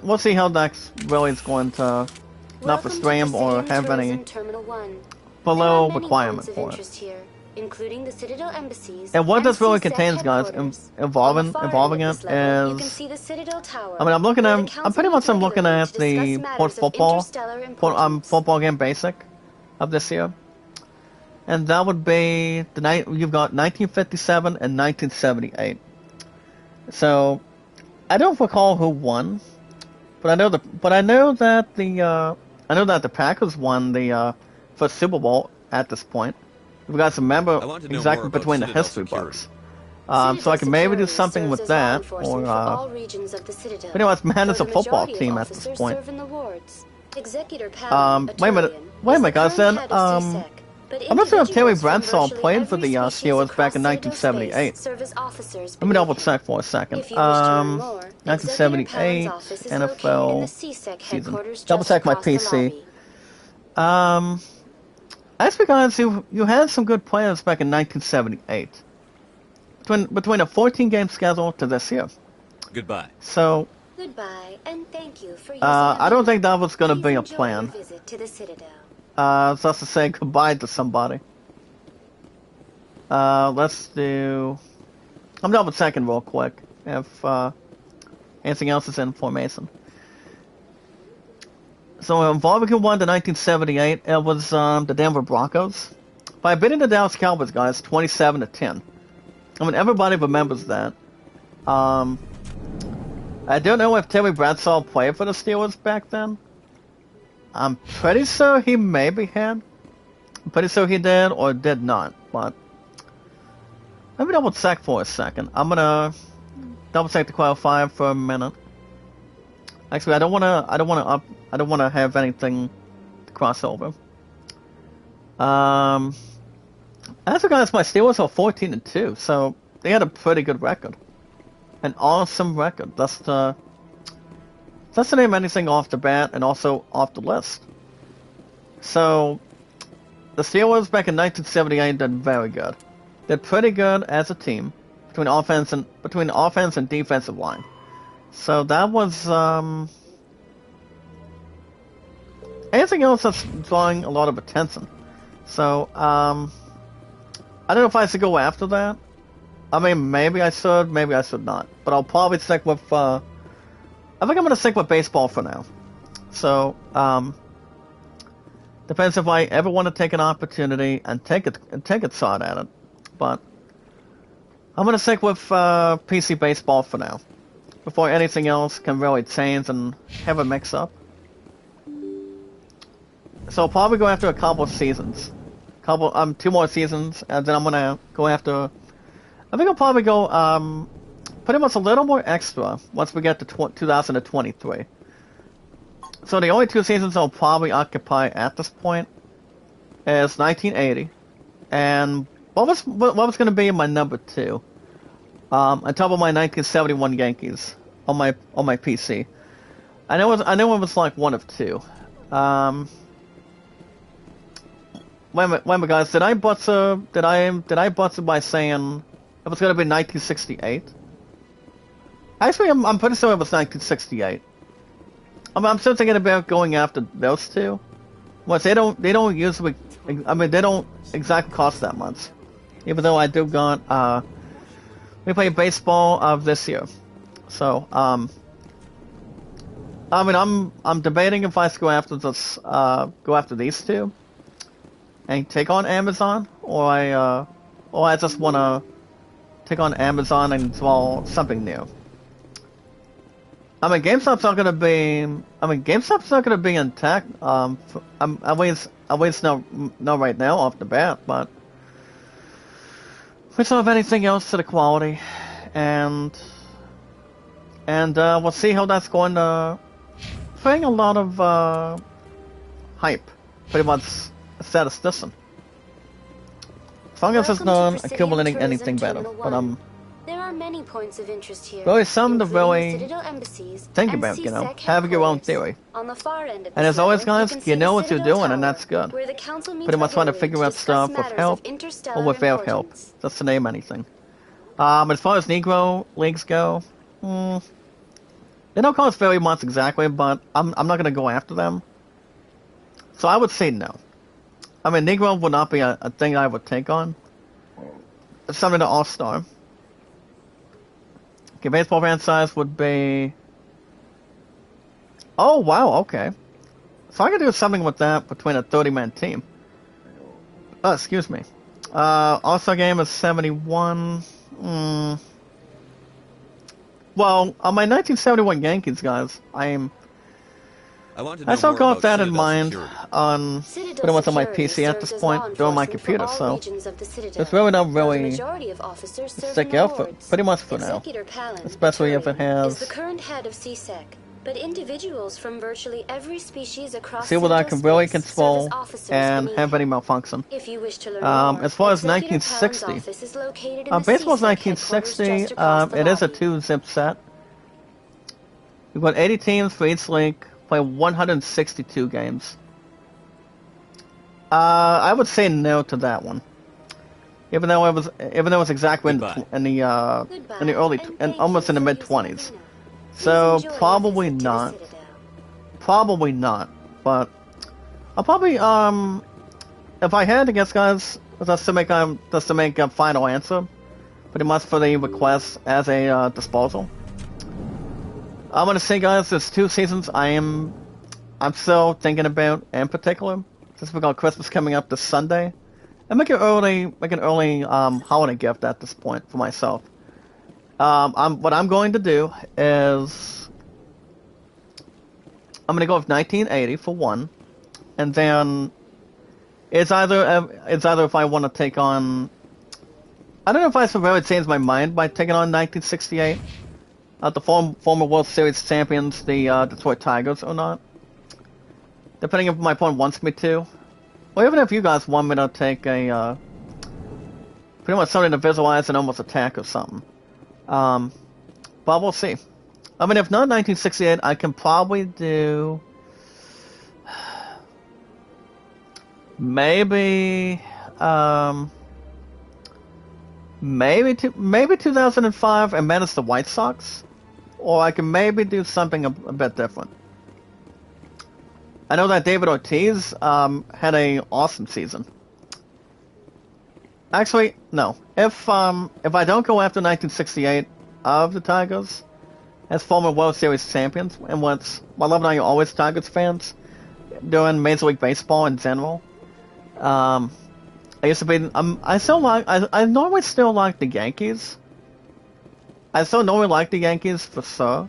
we'll see how that really is going to not restrain or have any below requirement for it. Here, including the Citadel embassies. And what this really contains, guys, involving it is. You can see the Citadel Tower, I'm looking at the Port Football, football game basic of this year, and that would be the night you've got 1957 and 1978. So I don't recall who won, but I know that the Packers won the first Super Bowl at this point. We've got some member exactly between the history books. So I can maybe do something with that, or pretty much manage a football team at this point. Wait a minute, guys. Then I'm not sure if Terry Bradshaw played for the Steelers back in 1978. Let me double check for a second. 1978 NFL season. Double check my PC. Actually, guys, you had some good players back in 1978. Between a 14-game schedule to this year. Goodbye. So. Goodbye, and thank you for I don't think that was going to be a plan. Visit to the Citadel. Just to say goodbye to somebody. Let's do. I'm double checking real quick if anything else is in formation. So involving who won the 1978, it was the Denver Broncos by beating the Dallas Cowboys, guys, 27-10. Everybody remembers that. I don't know if Terry Bradshaw played for the Steelers back then. I'm pretty sure he maybe had. I'm pretty sure he did or did not. But let me double check for a second. I'm gonna double check the qualifier for a minute. Actually, I don't want to have anything to cross over. As regards my Steelers are 14-2, so they had a pretty good record, an awesome record. That's to name anything off the bat and also off the list. So the Steelers back in 1978 did very good. They're pretty good as a team between offense and defensive line. So that was anything else that's drawing a lot of attention. So I don't know if I should go after that. I mean, maybe I should not. But I'll probably stick with I think I'm gonna stick with baseball for now. So depends if I ever want to take an opportunity and take a shot at it. But I'm gonna stick with PC baseball for now, before anything else can really change and have a mix-up. So I'll probably go after a couple of seasons. 2 more seasons, and then I'm gonna go after... I think I'll probably go pretty much a little more extra once we get to 2023. So the only 2 seasons I'll probably occupy at this point is 1980, and what was gonna be my number 2? On top of my 1971 Yankees on my PC. I know it was like one of 2. Wait a minute, guys. Did I butcher by saying it was gonna be 1968? Actually, I'm pretty sure it was 1968. I'm still thinking about going after those 2. Well, they don't usually. I mean, they don't exactly cost that much. Even though I do got we play baseball of this year, so I mean, I'm debating if I should go after these 2 and take on Amazon, or I just want to take on Amazon and draw something new. I mean, GameStop's not gonna be intact. At least not right now off the bat, but we don't have anything else to the quality, and we'll see how that's going to bring a lot of hype, pretty much a statistician. As long as it's not accumulating anything better, but there are many points of interest here. Really something to really think about, have your own theory. On the far end of and as always, guys, you know what you're doing, and that's good. Pretty much want to figure out stuff with help or without help, just to name anything. As far as Negro leagues go, they don't cost very much exactly, but I'm not going to go after them. So I would say no. I mean, Negro would not be a thing I would take on. It's something to All-Star. Okay, baseball franchise would be... Oh, wow, okay. So I could do something with that between a 30-man team. Oh, excuse me. All-Star game is 71. Well, on my 1971 Yankees, guys, I still got that in mind on pretty much on my PC at this point, during my computer, so it's really not really stick out for pretty much for now, especially if it has. But individuals from virtually every species across see what I can really control and have any malfunction. If you wish to learn as far as 1960, baseball's 1960. It is a 2-zip set. We've got 80 teams for each league. Play 162 games. I would say no to that one. Even though it was exactly in the early and almost in the mid-20s. So probably not. Probably not. But I'll probably if I had to guess, guys, just to make a final answer, pretty much for the request as a disposal. I'm gonna say, guys, there's 2 seasons I'm still thinking about in particular. Since we got Christmas coming up this Sunday, and make an early holiday gift at this point for myself. What I'm going to do is I'm gonna go with 1980 for one, and then it's either if I want to take on. I don't know if I should really change my mind by taking on 1968. the former World Series champions, the Detroit Tigers, or not. Depending if my opponent wants me to. Or even if you guys want me to take a, pretty much something to visualize and almost attack or something. But we'll see. I mean, if not 1968, I can probably do... Maybe 2005 and manage the White Sox, or I can maybe do something a bit different. I know that David Ortiz had a awesome season. Actually, no. If I don't go after 1968 of the Tigers as former World Series champions, and what's my love and I are always Tigers fans doing Major League Baseball in general. I used to be. I normally still like the Yankees. I still normally like the Yankees for sure.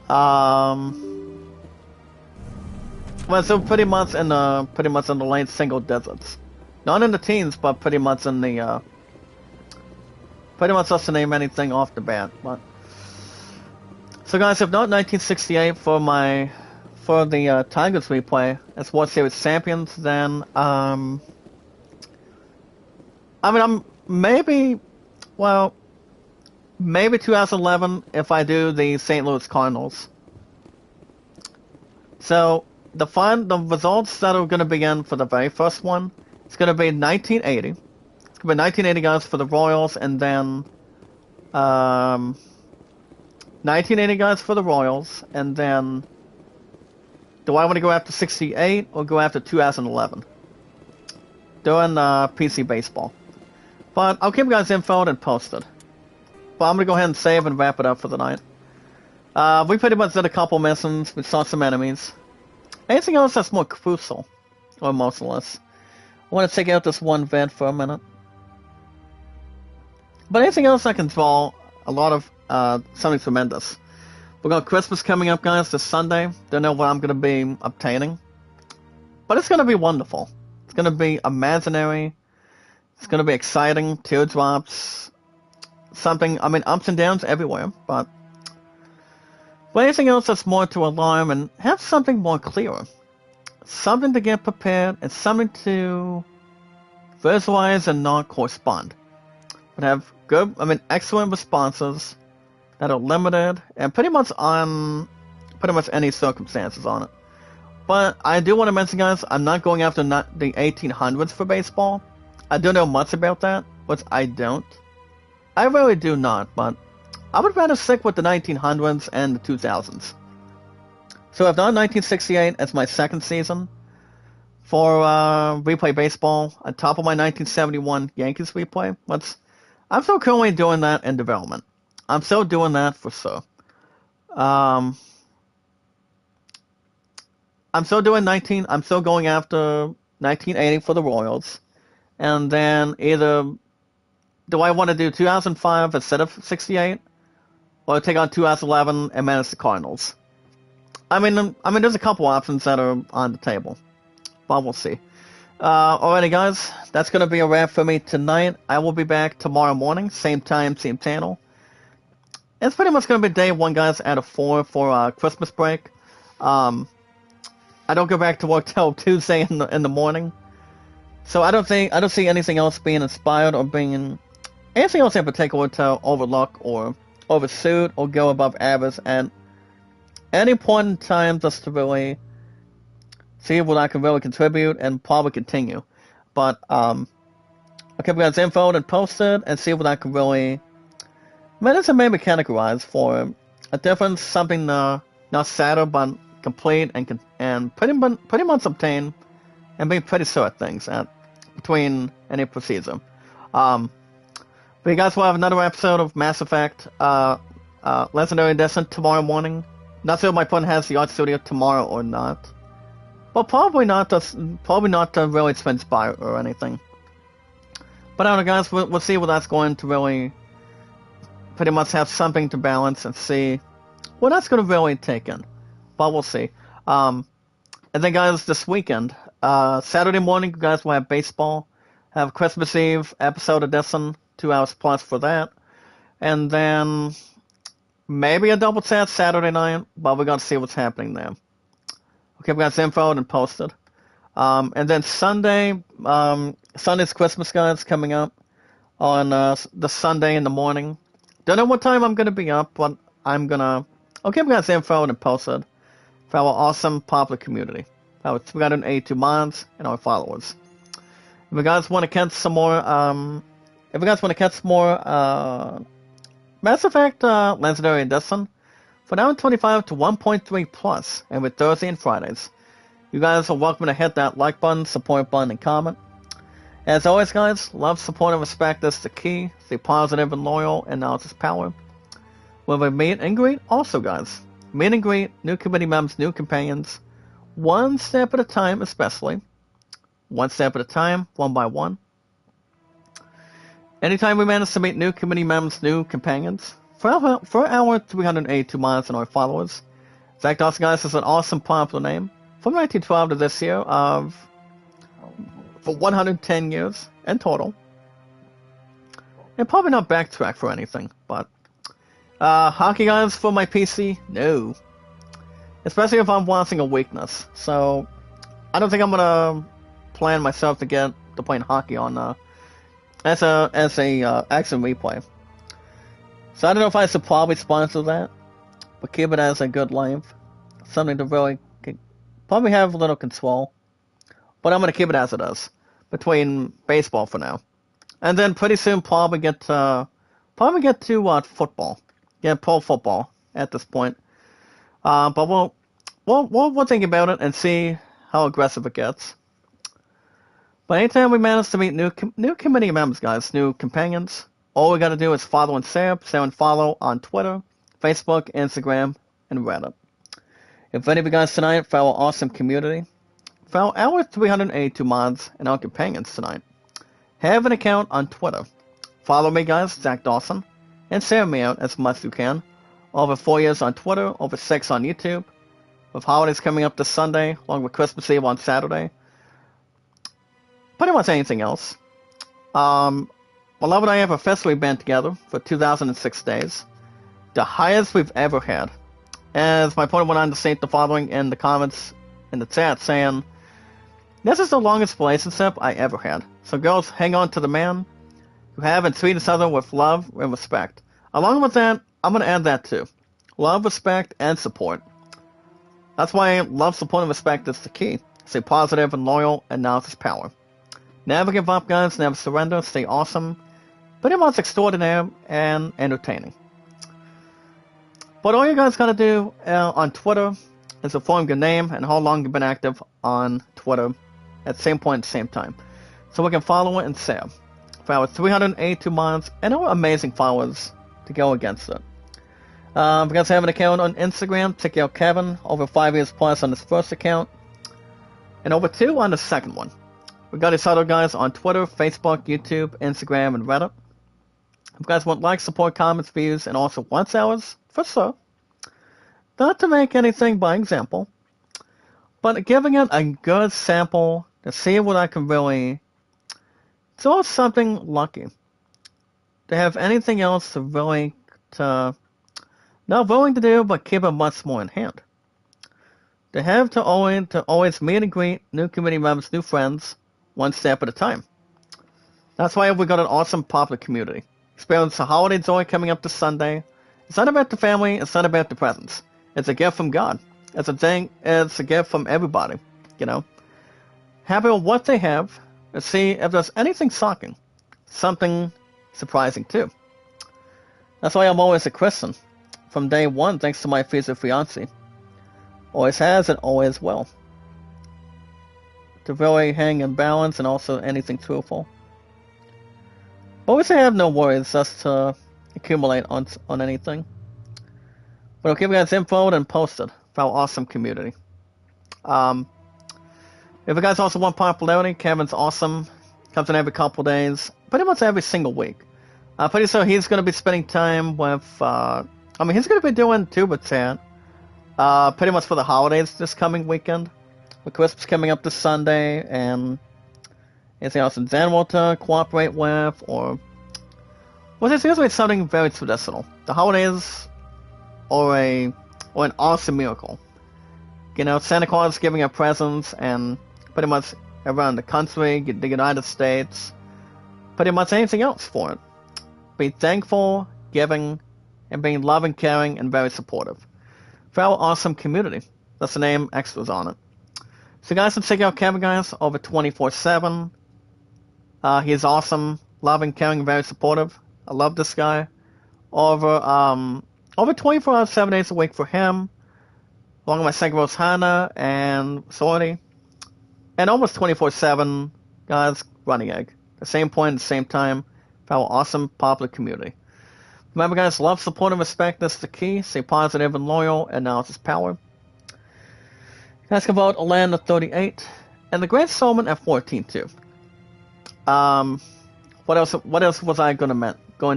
Well, so pretty much in the late single digits, not in the teens, but pretty much in the pretty much just to name anything off the bat. But so guys, if not 1968 for the Tigers replay as World Series champions, then I mean, I'm maybe 2011 if I do the St. Louis Cardinals. So the results that are going to begin for the very first one, it's going to be 1980. It's going to be 1980 guys for the Royals, and then 1980 guys for the Royals, and then do I want to go after 68 or go after 2011? Doing PC baseball. But I'll keep you guys infoed and posted. But I'm going to go ahead and save and wrap it up for the night. We pretty much did a couple missions. We saw some enemies. Anything else that's more crucial? Or emotionless? I want to take out this one vid for a minute. But anything else I can draw a lot of something tremendous. We got Christmas coming up, guys, this Sunday. Don't know what I'm going to be obtaining. But it's going to be wonderful. It's going to be imaginary. It's going to be exciting. Teardrops. Something, I mean, ups and downs everywhere. But anything else that's more to alarm and have something more clearer. Something to get prepared and something to visualize and not correspond. But have good, excellent responses that are limited and pretty much on any circumstances on it. But I do want to mention, guys, I'm not going after the 1800s for baseball. I don't know much about that, which I don't. I really do not, but I would rather stick with the 1900s and the 2000s. So I've done 1968 as my second season for replay baseball on top of my 1971 Yankees replay. I'm still currently doing that in development. I'm still doing that for sure. I'm still doing I'm still going after 1980 for the Royals. And then either do I want to do 2005 instead of 68? Or take on 2011 and manage the Cardinals? I mean, there's a couple options that are on the table. But we'll see. Alrighty, guys. That's going to be a wrap for me tonight. I will be back tomorrow morning. Same time, same channel. It's pretty much going to be day one, guys, out of 4 for Christmas break. I don't go back to work till Tuesday in the morning. So I don't see anything else being inspired or being anything else in particular to overlook or overshoot or go above average at any point in time, just to really see what I can really contribute and probably continue. But I'll keep you guys info and posted and see what I can really manage and maybe categorize for a difference, something not sadder but complete and pretty much obtain and be pretty sure at things between any procedure. But you guys will have another episode of Mass Effect Legendary Edition tomorrow morning. Not sure if my opponent has the art studio tomorrow or not. But probably not to really transpire or anything. But I don't know, guys, we'll see what that's going to really pretty much have something to balance and see what that's going to really take in. But we'll see. And then, guys, this weekend, Saturday morning, you guys will have baseball. Have Christmas Eve episode edition, 2 hours plus for that. And then maybe a double chat Saturday night, but we're gonna see what's happening there. Okay, we got some info and posted. And then Sunday, Sunday's Christmas guys coming up on the Sunday in the morning. Don't know what time I'm gonna be up, but I'm gonna. Okay, we got some info and posted for our awesome popular community. Our 382 mods and our followers. If you guys want to catch some more, Mass Effect Legendary Edition, for now 25 to 1.3 plus, and with Thursday and Fridays. You guys are welcome to hit that like button, support button, and comment. As always, guys, love, support, and respect is the key. Stay positive and loyal, and knowledge is power. When we meet and greet, also, guys, meet and greet, new committee members, new companions, one step at a time, especially. One step at a time, one by one. Anytime we manage to meet new committee members, new companions, for our 382 mods and our followers, Zach Dawson, guys, is an awesome popular name. From 1912 to this year, for 110 years in total. And probably not backtrack for anything, but hockey, guys, for my PC, no. Especially if I'm watching a weakness. So I don't think I'm gonna plan myself to get to playing hockey on as a action replay. So I don't know if I should probably sponsor that, but keep it as a good length, something to really probably have a little control. But I'm gonna keep it as it is between baseball for now, and then pretty soon probably get to football, pro football at this point. But we'll think about it and see how aggressive it gets. But anytime we manage to meet new committee members, guys, new companions, all we gotta do is follow and share and follow on Twitter, Facebook, Instagram, and Reddit. If any of you guys tonight for our awesome community, for our 382 mods and our companions tonight, have an account on Twitter. Follow me, guys, Zach Dawson, and share me out as much as you can. Over 4 years on Twitter, over 6 on YouTube. With holidays coming up this Sunday, along with Christmas Eve on Saturday. Pretty much anything else. Beloved and I have officially been together for 2006 days. The highest we've ever had. As my opponent went on to state the following in the comments in the chat, saying, "This is the longest relationship I ever had. So girls, hang on to the man who have and treat each other with love and respect." Along with that, I'm going to add that too. Love, respect, and support. That's why love, support, and respect is the key. Stay positive and loyal, and knowledge is power. Never give up, guys. Never surrender. Stay awesome. Pretty much extraordinary and entertaining. But all you guys gotta do on Twitter is inform your name and how long you've been active on Twitter at the same point at the same time. So we can follow it and share. For our 382 mods and our amazing followers to go against it. You guys have an account on Instagram. Check out Kevin, over 5 years plus on his first account. And over 2 on the second one. We got these other guys on Twitter, Facebook, YouTube, Instagram, and Reddit. If you guys want likes, support, comments, views, and also once hours, for sure. Not to make anything by example, but giving it a good sample to see what I can really do something lucky. To have anything else to really, not willing to do, but keep it much more in hand. To have to always meet and greet new community members, new friends, one step at a time. That's why we got an awesome popular community. Experience the holiday joy coming up this Sunday. It's not about the family, it's not about the presents. It's a gift from God. It's a gift from everybody, you know. Happy with what they have, and see if there's anything shocking. Something surprising too. That's why I'm always a Christian. From day one, thanks to my future fiancé. Always has and always will. To really hang in balance and also anything truthful. Always have no worries just to accumulate on anything. But I'll give you guys info and post it for our awesome community. If you guys also want popularity, Kevin's awesome. Comes in every couple days. Pretty much every single week. Pretty sure he's going to be spending time with... he's going to be doing Tuba Chat. Pretty much for the holidays this coming weekend. With Christmas coming up this Sunday, and anything else in general to cooperate with, or... Well, it's usually something very traditional. The holidays or an awesome miracle. You know, Santa Claus giving a presents, and pretty much around the country, the United States, pretty much anything else for it. Be thankful, giving, and being loving, caring, and very supportive. For our awesome community. That's the name, extras on it. So guys, can check out Kevin, guys, over 24/7. He is awesome, loving, caring, very supportive. I love this guy. Over 24 hours, 7 days a week for him. Along with my second Rose Hannah and Sorty. And almost 24/7, guys, Running Egg. The same point, the same time, for our awesome, popular community. Remember, guys, love, support, and respect, that's the key. Stay positive and loyal, and now it's power. You guys can vote Alan at 38, and the Great Solomon at 14, too. What else was I going to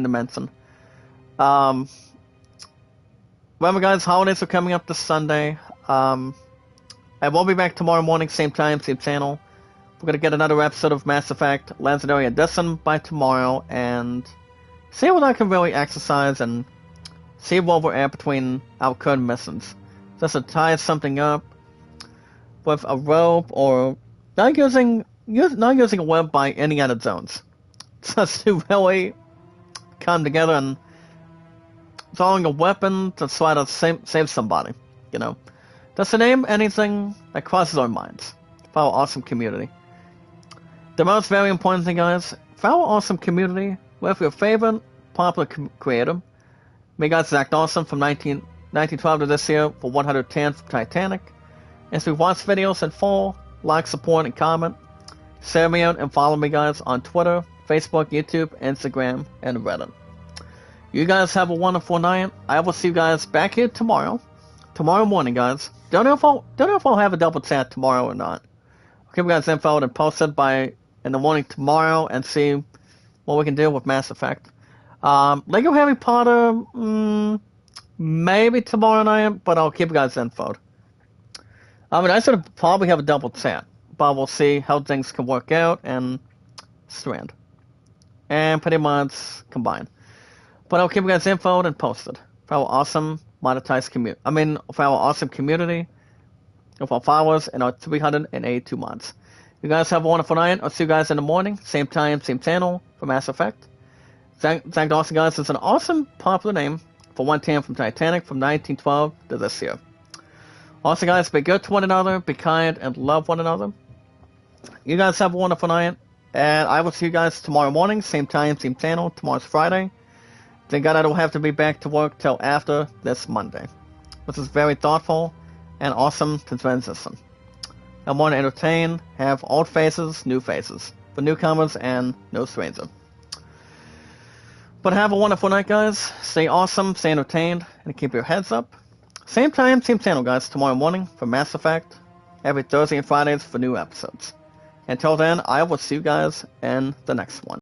mention? Remember, guys, holidays are coming up this Sunday. I will be back tomorrow morning, same time, same channel. We're going to get another episode of Mass Effect Legendary Edition by tomorrow, and see what I can really exercise and see what we're at between our current missions. Just to tie something up with a rope, or not using a web by any other zones. Just to really come together and throwing a weapon to try to save somebody, you know. Just to name anything that crosses our minds for our awesome community. The most very important thing, guys, for our awesome community, with your favorite popular creator, me, guys, Zach Dawson from 1912 to this year for 110 from Titanic. As we watch videos in full, like, support, and comment. Share me out and follow me, guys, on Twitter, Facebook, YouTube, Instagram, and Reddit. You guys have a wonderful night. I will see you guys back here tomorrow morning, guys. Don't know if I'll have a double chat tomorrow or not. I'll give you guys info and post it in the morning tomorrow and see what we can do with Mass Effect. Lego Harry Potter, maybe tomorrow night, but I'll keep you guys info. I mean, I should probably have a double chat, but we'll see how things can work out and Strand. And pretty much combine. But I'll keep you guys info and post it for our awesome monetized community. For our awesome community of our followers and our 382 months. You guys have a wonderful night. I'll see you guys in the morning. Same time, same channel for Mass Effect. Zach Dawson, guys, is an awesome, popular name for 110 from Titanic from 1912 to this year. Also, guys, be good to one another, be kind, and love one another. You guys have a wonderful night. And I will see you guys tomorrow morning. Same time, same channel. Tomorrow's Friday. Thank God I don't have to be back to work till after this Monday. This is very thoughtful and awesome to transition. I want to entertain, have old faces, new faces, for newcomers and no stranger. But have a wonderful night, guys. Stay awesome, stay entertained, and keep your heads up. Same time, same channel, guys, tomorrow morning for Mass Effect. Every Thursday and Fridays for new episodes. Until then, I will see you guys in the next one.